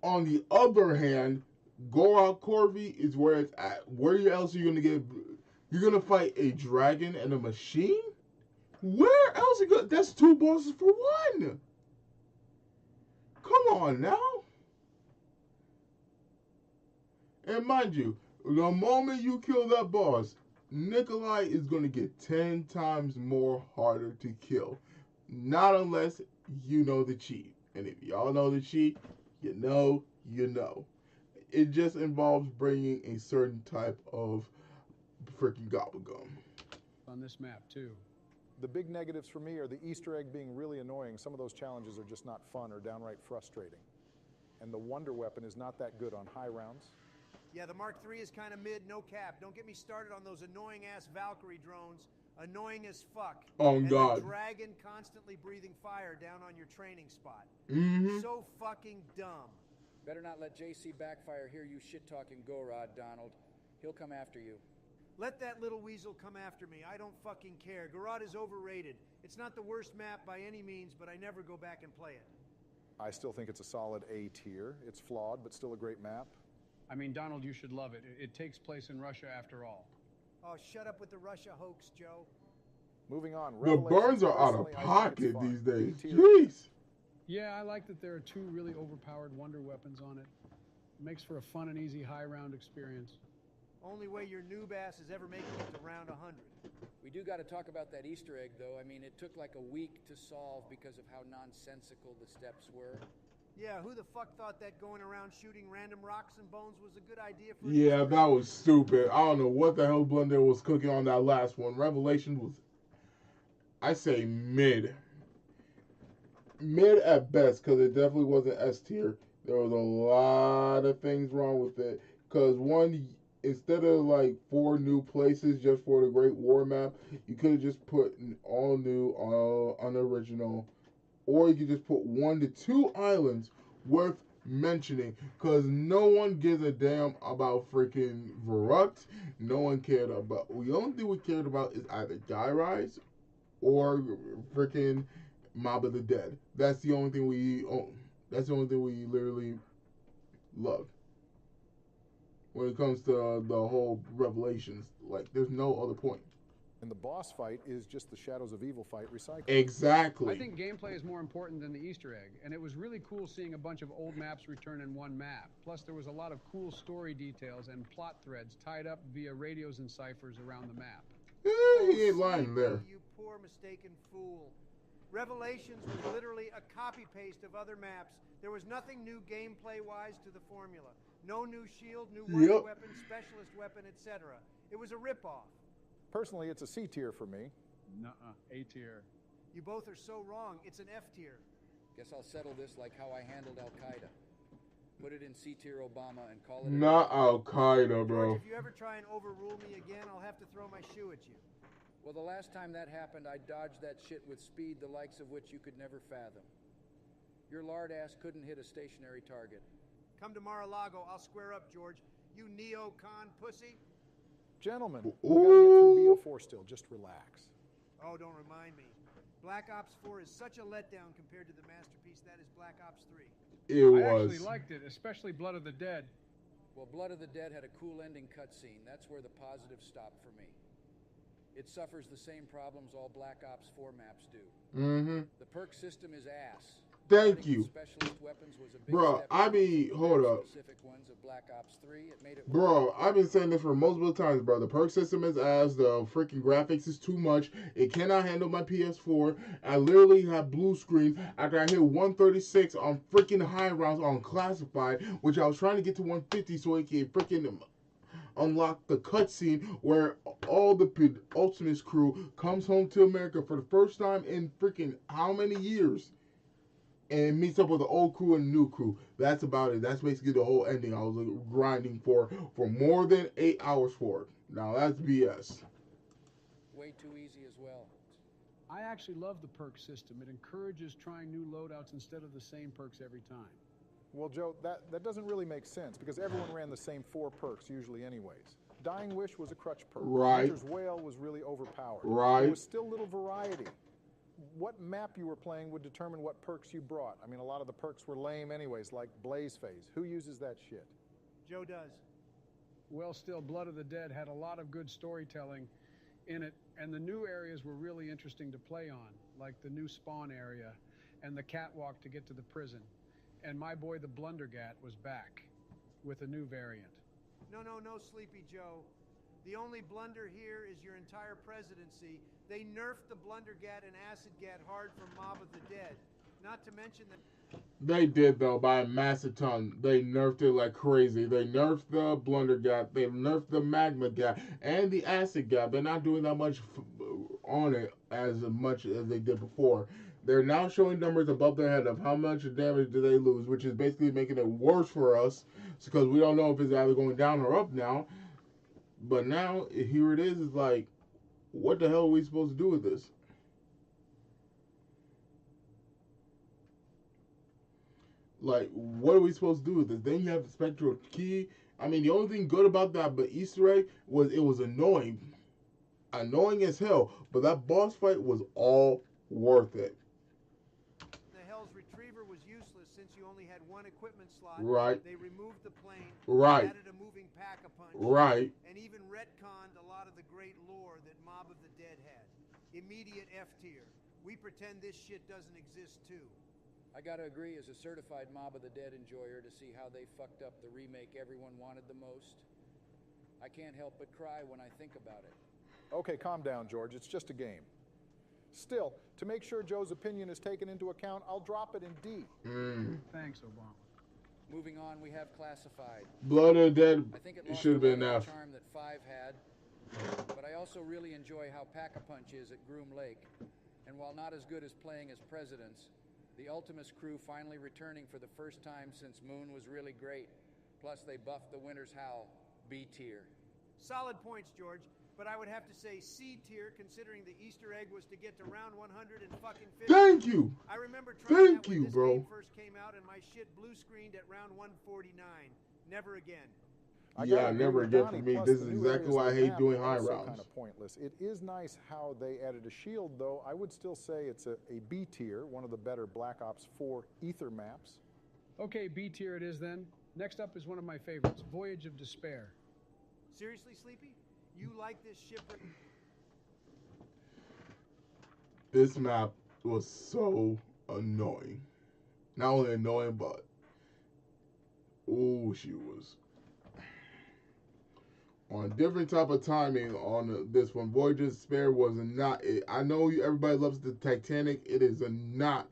On the other hand, Gorod Corvi is where it's at. Where else are you gonna get? You're gonna fight a dragon and a machine? Where else are you gonna? That's two bosses for one. Come on now. And mind you, the moment you kill that boss, Nikolai is going to get 10 times more harder to kill. Not unless you know the cheat. And if y'all know the cheat, you know, you know. It just involves bringing a certain type of freaking gobblegum. On this map, too. The big negatives for me are the Easter egg being really annoying. Some of those challenges are just not fun or downright frustrating. And the Wonder Weapon is not that good on high rounds. Yeah, the Mark III is kind of mid, no cap. Don't get me started on those annoying-ass Valkyrie drones. Annoying as fuck. Oh, and God. the dragon constantly breathing fire down on your training spot. Mm-hmm. So fucking dumb. Better not let JC Backfire hear you shit-talking Gorod, Donald. He'll come after you. Let that little weasel come after me. I don't fucking care. Gorod is overrated. It's not the worst map by any means, but I never go back and play it. I still think it's a solid A tier. It's flawed, but still a great map. I mean, Donald, you should love it. It takes place in Russia after all. Oh, shut up with the Russia hoax, Joe. Moving on. The burns are out of Personally, I think pocket it's fun. these days. D tier. Jeez. Yeah, I like that there are two really overpowered wonder weapons on it. It makes for a fun and easy high round experience. Only way your noob ass is ever making it to round 100. We do got to talk about that Easter egg, though. I mean, it took like a week to solve because of how nonsensical the steps were. Yeah, who the fuck thought that going around shooting random rocks and bones was a good idea for Yeah, that was stupid. I don't know what the hell Blender was cooking on that last one. Revelation was, I say, mid. Mid at best, because it definitely wasn't S tier. There was a lot of things wrong with it. Because one, instead of like 4 new places just for the Great War map, you could have just put an all new, unoriginal, or you could just put 1 to 2 islands worth mentioning, because no one gives a damn about freaking Verrückt. No one cared about. The only thing we cared about is either Die Rise or freaking Mob of the Dead. That's the only thing we own. That's the only thing we literally love. When it comes to the whole Revelations, like, there's no other point. And the boss fight is just the Shadows of Evil fight recycled. Exactly. I think gameplay is more important than the Easter egg, and it was really cool seeing a bunch of old maps return in one map. Plus, there was a lot of cool story details and plot threads tied up via radios and ciphers around the map. He ain't lying Sleepy, there. You poor mistaken fool. Revelations was literally a copy-paste of other maps. There was nothing new gameplay-wise to the formula. No new shield, new wonder weapon, specialist weapon, etc. It was a rip-off. Personally, it's a C tier for me. Nuh-uh, A tier. You both are so wrong. It's an F tier. Guess I'll settle this like how I handled Al-Qaeda. Put it in C tier Obama and call it Not Al-Qaeda, bro. George, if you ever try and overrule me again, I'll have to throw my shoe at you. Well, the last time that happened, I dodged that shit with speed the likes of which you could never fathom. Your lard ass couldn't hit a stationary target. Come to Mar-a-Lago. I'll square up, George. You neocon pussy. Gentlemen, we gotta get through BO4 still. Just relax. Oh, don't remind me. Black Ops 4 is such a letdown compared to the masterpiece that is Black Ops 3. It I was. actually liked it, especially Blood of the Dead. Well, Blood of the Dead had a cool ending cutscene. That's where the positive stopped for me. It suffers the same problems all Black Ops 4 maps do. Mm-hmm. The perk system is ass. Thank Starting you. with specialist weapons was a big Bro, step I down be, from the hold up. specific ones of Black Ops 3. It made it Bro, I've been saying this for multiple times, bro. The perk system is ass. The freaking graphics is too much. It cannot handle my PS4. I literally have blue screen after I hit 136 on freaking high rounds on classified, which I was trying to get to 150 so it can freaking unlock the cutscene where all the Ultimates crew comes home to America for the first time in freaking how many years? And meets up with the old crew and the new crew. That's about it. That's basically the whole ending. I was grinding for more than 8 hours for it. Now that's BS. way too easy as well. I actually love the perk system. It encourages trying new loadouts instead of the same perks every time. Well, Joe, that doesn't really make sense because everyone ran the same 4 perks usually anyways. Dying Wish was a crutch perk. Right. Winter's Wail was really overpowered. Right. There was still little variety. What map you were playing would determine what perks you brought. I mean, a lot of the perks were lame anyways, like Blaze Phase. Who uses that shit? Joe does. Well, still, Blood of the Dead had a lot of good storytelling in it, and the new areas were really interesting to play on, like the new spawn area and the catwalk to get to the prison. And my boy, the Blundergat, was back with a new variant. No, Sleepy Joe. The only blunder here is your entire presidency. They nerfed the Blundergat and Acid Gat hard from Mob of the Dead. Not to mention that... They did, though, by a massive ton. They nerfed it like crazy. They nerfed the Blundergat. They nerfed the Magma Gat and the Acid Gat. They're not doing that much on it as much as they did before. They're now showing numbers above their head of how much damage do they lose, which is basically making it worse for us because we don't know if it's either going down or up now. But now, here it is, it's like, what the hell are we supposed to do with this? Like, what are we supposed to do with this? Then you have the spectral key. I mean, the only thing good about that but Easter egg was it was annoying. Annoying as hell. But that boss fight was all worth it. The Hell's Retriever was useless since you only had one equipment slot. Right. They removed the plane. Right. Added a moving pack-a-punch. Right. And even retconned a lot of the great lore that Mob of the Dead had. Immediate F tier. We pretend this shit doesn't exist too. I gotta agree as a certified Mob of the Dead enjoyer to see how they fucked up the remake everyone wanted the most. I can't help but cry when I think about it. Okay, calm down, George. It's just a game. Still, to make sure Joe's opinion is taken into account, I'll drop it in D. Thanks, Obama. Moving on, we have Classified. Blood of the Dead I think it should have been lost a lot of enough. the charm that 5 had, but I also really enjoy how Pack-a-Punch is at Groom Lake. And while not as good as playing as Presidents, the Ultimus crew finally returning for the first time since Moon was really great. Plus, they buffed the Winter's Howl, B tier. Solid points, George. But I would have to say C tier, considering the Easter egg was to get to round 100 and fucking 50. Thank you. I remember trying Thank that when you, this bro. game first came out, and my shit blue screened at round 149. Never again. Yeah, never again for me. This is exactly why I hate doing high rounds. Kind of pointless. It is nice how they added a shield, though. I would still say it's a B tier, one of the better Black Ops 4 Ether maps. Okay, B tier it is then. Next up is one of my favorites, Voyage of Despair. Seriously, Sleepy? You like this shipwreck? This map was so annoying. Not only annoying, but she was on a different type of timing on this one. Voyage of Despair was not it. I know everybody loves the Titanic. It is not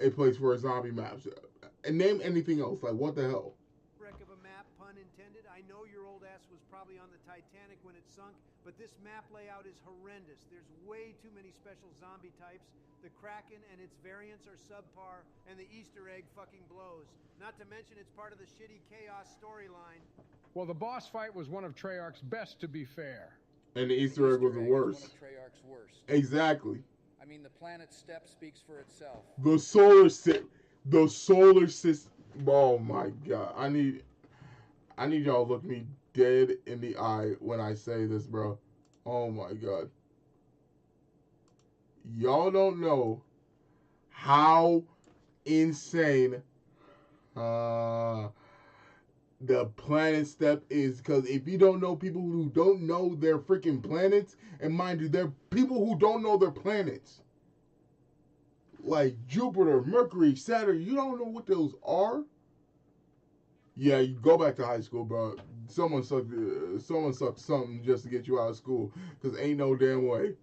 a place for zombie maps. And name anything else. Like, what the hell? Wreck of a map, pun intended. I know your old ass was probably on the Titanic when it sunk, but this map layout is horrendous. There's way too many special zombie types. The Kraken and its variants are subpar, and the Easter egg fucking blows. Not to mention it's part of the shitty Chaos storyline. Well, the boss fight was one of Treyarch's best, to be fair. And the Easter egg was the worst. One of Treyarch's worst. Exactly. I mean, the planet step speaks for itself. The solar system. Oh my god. I need y'all to look me dead in the eye when I say this, bro. Oh my god. Y'all don't know how insane the planet step is, because if you don't know people who don't know their freaking planets, and mind you, there are people who don't know their planets, like Jupiter, Mercury, Saturn. You don't know what those are. Yeah, you go back to high school, bro. Someone sucked something just to get you out of school, because ain't no damn way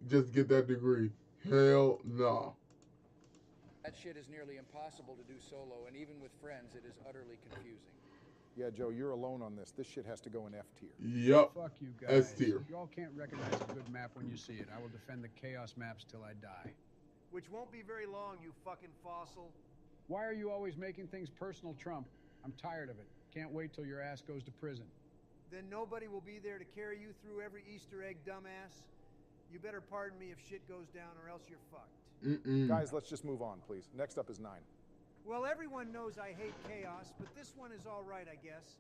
just to get that degree. Hell no. That shit is nearly impossible to do solo, and even with friends, it is utterly confusing. Yeah, Joe, you're alone on this. This shit has to go in F tier. Yep. Fuck you guys. S tier. You all can't recognize a good map when you see it. I will defend the chaos maps till I die. Which won't be very long, you fucking fossil. Why are you always making things personal, Trump? I'm tired of it. Can't wait till your ass goes to prison. Then nobody will be there to carry you through every Easter egg, dumbass. You better pardon me if shit goes down, or else you're fucked. Guys, let's just move on, please. Next up is 9. Well, everyone knows I hate chaos, but this one is all right, I guess.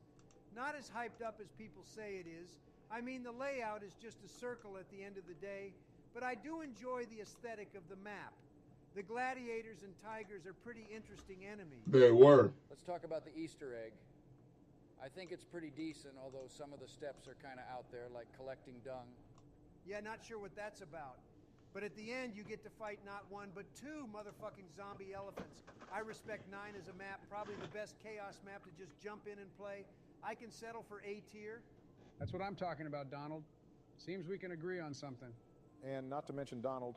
Not as hyped up as people say it is. I mean, the layout is just a circle at the end of the day, but I do enjoy the aesthetic of the map. The gladiators and tigers are pretty interesting enemies. They were. Let's talk about the Easter egg. I think it's pretty decent, although some of the steps are kind of out there, like collecting dung. Yeah, not sure what that's about. But at the end, you get to fight not one, but 2 motherfucking zombie elephants. I respect 9 as a map, probably the best chaos map to just jump in and play. I can settle for A tier. That's what I'm talking about, Donald. Seems we can agree on something. And not to mention Donald,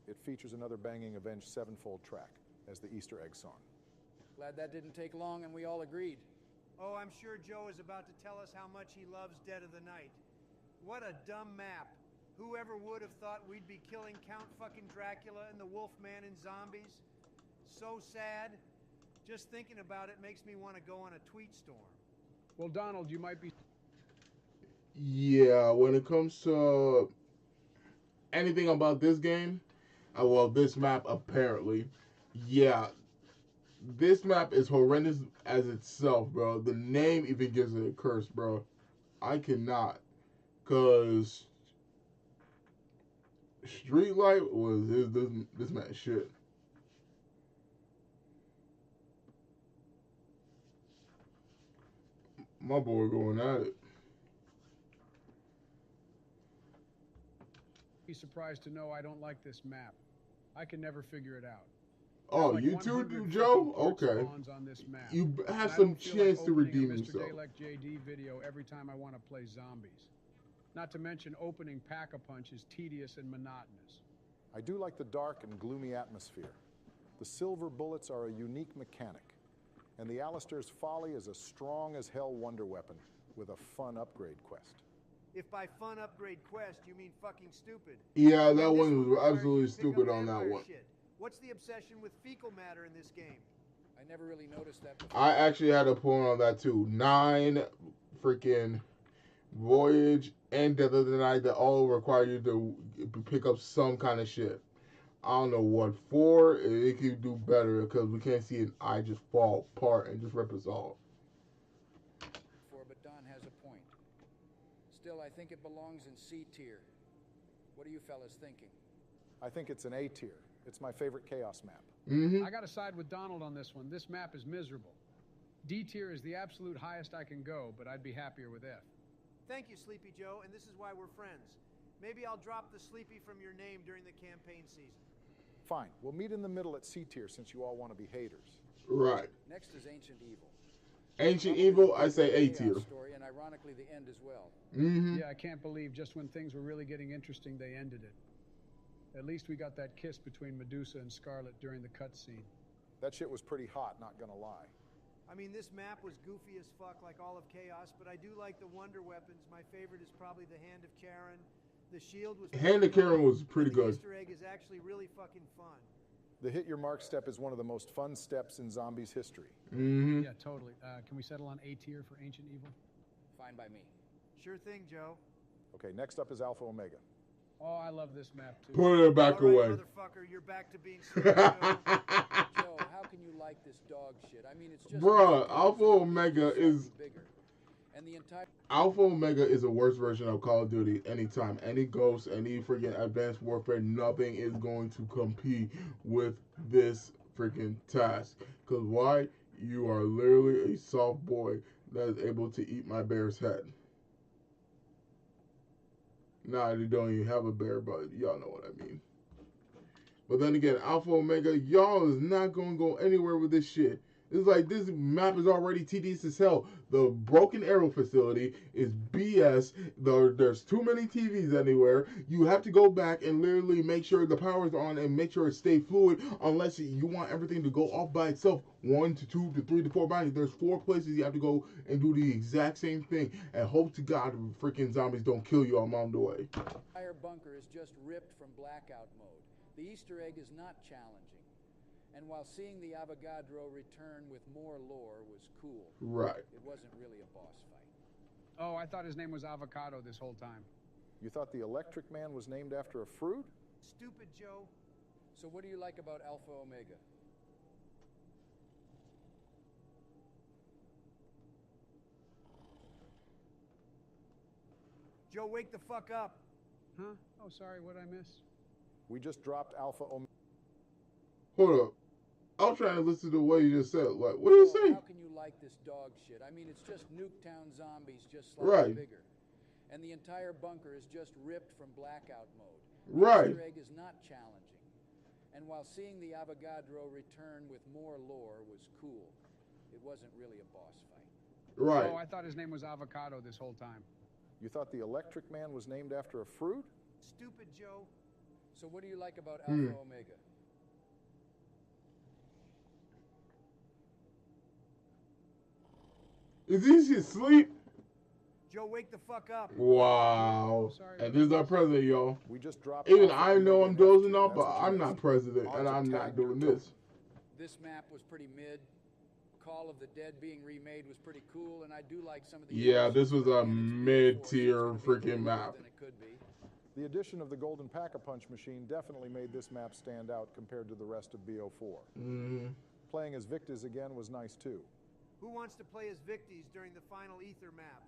it features another banging Avenged Sevenfold track as the Easter egg song. Glad that didn't take long and we all agreed. Oh, I'm sure Joe is about to tell us how much he loves Dead of the Night. What a dumb map. Whoever would have thought we'd be killing Count fucking Dracula and the Wolfman and zombies? So sad. Just thinking about it makes me want to go on a tweet storm. Well, Donald, you might be... Yeah, when it comes to anything about this game, well, this map apparently, yeah, this map is horrendous as itself, bro. The name even gives it a curse, bro. I cannot, cause Streetlight was this man's shit. My boy going at it. Be surprised to know I don't like this map. I can never figure it out. Oh, Like you too, 100 Joe? fucking Okay. spawns on this map. You And have I some don't feel chance like to opening redeem a Mr. yourself. Dalek JD video every time I want to play zombies. Not to mention opening Pack-a-Punch is tedious and monotonous. I do like the dark and gloomy atmosphere. The silver bullets are a unique mechanic, and the Alistair's Folly is a strong as hell wonder weapon with a fun upgrade quest. If by fun upgrade quest you mean fucking stupid. Yeah, And that this one was requires absolutely you to pick stupid up on that vampire one. shit. What's the obsession with fecal matter in this game? I never really noticed that before. I actually had a point on that too. 9 freaking Voyage and Death of the Night that all require you to pick up some kind of shit. I don't know what for. It could do better because we can't see an eye just fall apart and just rip us off. But Don has a point. Still, I think it belongs in C tier. What are you fellas thinking? I think it's an A tier. It's my favorite chaos map. I gotta side with Donald on this one. This map is miserable. D tier is the absolute highest I can go, but I'd be happier with F. Thank you, Sleepy Joe, and this is why we're friends. Maybe I'll drop the Sleepy from your name during the campaign season. Fine, we'll meet in the middle at C tier since you all want to be haters. Right. Next is Ancient Evil. Ancient Evil, I say A Chaos tier. story, and ironically the end as well. Yeah, I can't believe just when things were really getting interesting, they ended it. At least we got that kiss between Medusa and Scarlet during the cutscene. That shit was pretty hot, not gonna lie. I mean, this map was goofy as fuck like all of Chaos, but I do like the wonder weapons. My favorite is probably the Hand of Charon. The shield was... Hand of Charon was pretty The good. Easter egg is actually really fucking fun. The hit your mark step is one of the most fun steps in Zombies history. Yeah, totally. Can we settle on A tier for Ancient Evil? Fine by me. Sure thing, Joe. Okay, next up is Alpha Omega. Oh, I love this map too. Put it back All right, away. motherfucker, you're back to being Sleepy Joe. Joe, how can you like this dog shit? I mean, it's just... Bruh, Alpha Omega is... bigger. And the entire Alpha Omega is a worse version of Call of Duty anytime. Any Ghost, any freaking Advanced Warfare, nothing is going to compete with this freaking task. Because why? You are literally a soft boy that is able to eat my bear's head. Nah, you don't even have a bear, but y'all know what I mean. But then again, Alpha Omega, y'all is not going to go anywhere with this shit. It's like this map is already tedious as hell. The Broken Arrow facility is BS. There's too many TVs anywhere. You have to go back and literally make sure the power's on and make sure it stays fluid unless you want everything to go off by itself. 1 to 2 to 3 to 4 bodies. There's 4 places you have to go and do the exact same thing. And hope to God freaking zombies don't kill you along the way. The entire bunker is just ripped from blackout mode. The Easter egg is not challenging. And while seeing the Avogadro return with more lore was cool, Right. it wasn't really a boss fight. Oh, I thought his name was Avocado this whole time. You thought the Electric Man was named after a fruit? Stupid Joe. So what do you like about Alpha Omega? Joe, wake the fuck up. Huh? Oh, sorry, what'd I miss? We just dropped Alpha Omega. Hold up. I was trying to listen to what you just said. Like, what do you say? How can you like this dog shit? I mean, it's just Nuketown zombies, just slightly bigger. And the entire bunker is just ripped from blackout mode. The Easter egg is not challenging. And while seeing the Avogadro return with more lore was cool, it wasn't really a boss fight. Right. Oh, I thought his name was Avocado this whole time. You thought the Electric Man was named after a fruit? Stupid Joe. So what do you like about Alpha Omega? Is this his sleep? Joe, wake the fuck up. Wow. Sorry. And this is our president, y'all. We just dropped Even Alpha I know Omega I'm in dozing F2. off, but That's what you I'm not missed. president, On and to I'm not tag doing your this. This map was pretty mid. Call of the Dead being remade was pretty cool, and I do like some of the... Yeah, this was a mid-tier mid-tier freaking map. Than it could be. The addition of the Golden Pack-a-Punch machine definitely made this map stand out compared to the rest of BO4. Playing as Victus again was nice too. Who wants to play as Victis during the final Ether map?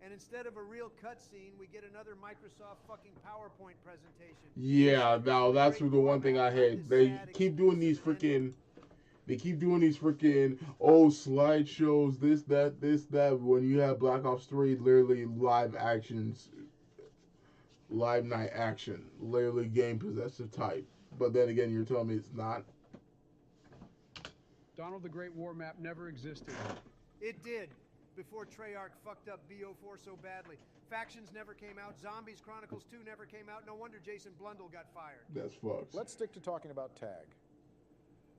And instead of a real cutscene, we get another Microsoft fucking PowerPoint presentation. Yeah, now that's the one thing I hate. They keep doing these freaking... They keep doing these freaking, slideshows, this, that, when you have Black Ops 3, literally live actions, live night action, literally game possessive type. But then again, you're telling me it's not? Donald the Great War map never existed. It did, before Treyarch fucked up BO4 so badly. Factions never came out, Zombies Chronicles 2 never came out, no wonder Jason Blundell got fired. That's fucked. Let's stick to talking about Tag.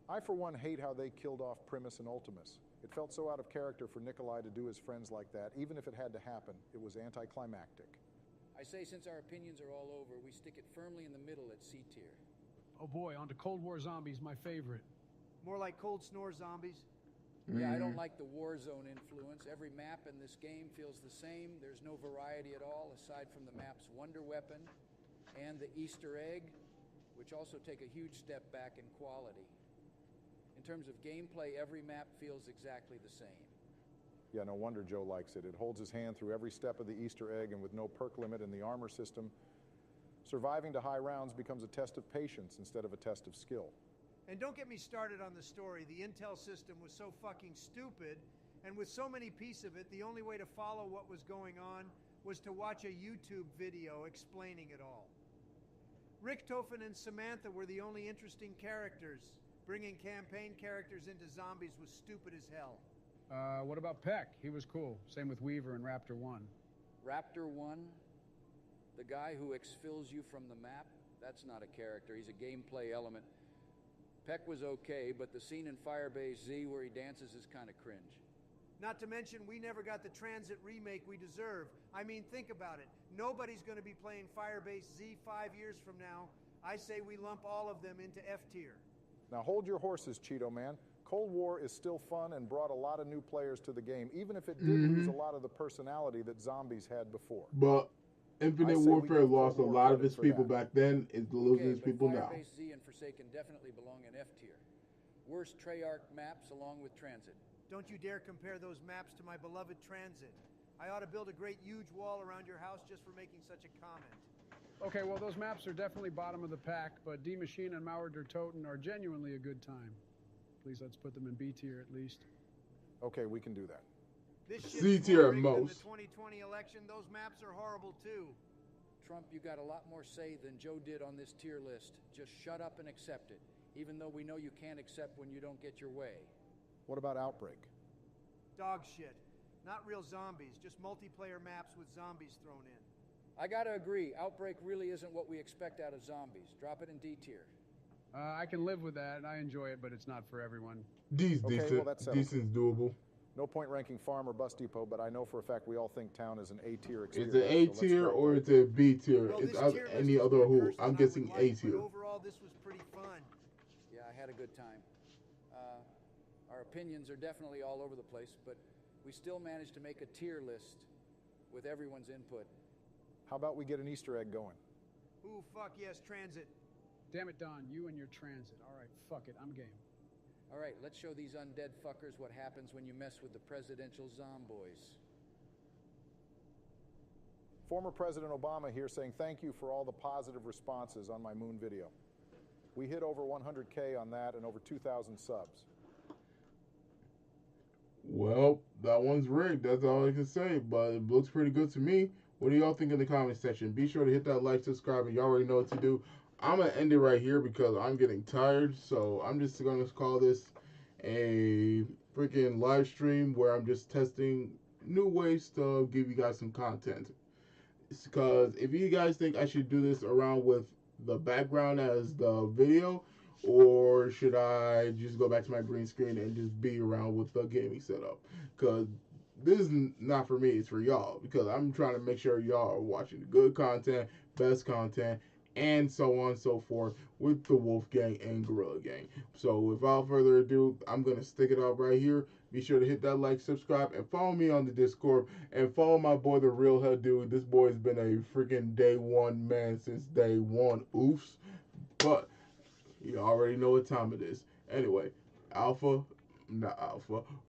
I, for one, hate how they killed off Primus and Ultimus. It felt so out of character for Nikolai to do his friends like that. Even if it had to happen, it was anticlimactic. I say since our opinions are all over, we stick it firmly in the middle at C tier. Oh boy, on to Cold War Zombies, my favorite. More like Cold Snore Zombies. Yeah, I don't like the Warzone influence. Every map in this game feels the same. There's no variety at all, aside from the map's wonder weapon and the Easter egg, which also take a huge step back in quality. In terms of gameplay, every map feels exactly the same. Yeah, no wonder Joe likes it. It holds his hand through every step of the Easter egg, and with no perk limit in the armor system, surviving to high rounds becomes a test of patience instead of a test of skill. And don't get me started on the story. The Intel system was so fucking stupid, and with so many pieces of it, the only way to follow what was going on was to watch a YouTube video explaining it all. Richthofen and Samantha were the only interesting characters. Bringing campaign characters into zombies was stupid as hell. What about Peck? He was cool. Same with Weaver and Raptor 1. Raptor 1, the guy who exfils you from the map, that's not a character. He's a gameplay element. Peck was okay, but the scene in Firebase Z where he dances is kind of cringe. Not to mention, we never got the Transit remake we deserve. I mean, think about it. Nobody's going to be playing Firebase Z 5 years from now. I say we lump all of them into F tier. Now hold your horses, Cheeto Man. Cold War is still fun and brought a lot of new players to the game, even if it did lose a lot of the personality that Zombies had before. But Infinite Warfare lost a lot of its people back then. It's losing its people now. Firebase Z and Forsaken definitely belong in F tier. Worst Treyarch maps along with Transit. Don't you dare compare those maps to my beloved Transit. I ought to build a great huge wall around your house just for making such a comment. Okay, well, those maps are definitely bottom of the pack, but D Machine and Mauer der Toten are genuinely a good time. Please let's put them in B tier at least. Okay, we can do that. This C shit's tier more at rigged than most. the 2020 election. Those maps are horrible too. Trump, you got a lot more say than Joe did on this tier list. Just shut up and accept it, even though we know you can't accept when you don't get your way. What about Outbreak? Dog shit. Not real zombies, just multiplayer maps with zombies thrown in. I gotta agree, Outbreak really isn't what we expect out of zombies. Drop it in D tier. I can live with that. I enjoy it, but it's not for everyone. D's Okay, decent. well, that's settled. Decent's doable. No point ranking Farm or Bus Depot, but I know for a fact we all think Town is an A tier It's experience. an A so let's tier drop or that. it's a B tier. Well, It's this out tier list any is other more who. cursed I'm than I guessing would A like, tier. But overall, this was pretty fun. Yeah, I had a good time. Our opinions are definitely all over the place, but we still managed to make a tier list with everyone's input. How about we get an Easter egg going? Ooh, fuck yes, transit. Damn it, Don, you and your transit. All right, fuck it, I'm game. All right, let's show these undead fuckers what happens when you mess with the presidential zomboys. Former President Obama here saying thank you for all the positive responses on my moon video. We hit over 100K on that and over 2,000 subs. Well, that one's rigged. That's all I can say. But it looks pretty good to me. What do y'all think in the comment section? Be sure to hit that like, subscribe, and y'all already know what to do. I'm going to end it right here because I'm getting tired. So I'm just going to call this a freaking live stream where I'm just testing new ways to give you guys some content. Because if you guys think I should do this around with the background as the video, or should I just go back to my green screen and just be around with the gaming setup? Because this is not for me, it's for y'all. Because I'm trying to make sure y'all are watching good content, best content, and so on and so forth with the Wolf Gang and Gorilla Gang. So without further ado, I'm going to stick it out right here. Be sure to hit that like, subscribe, and follow me on the Discord. And follow my boy, The Real Head Dude. This boy has been a freaking day one man since day one. Oofs. But you already know what time it is. Anyway, not Alpha.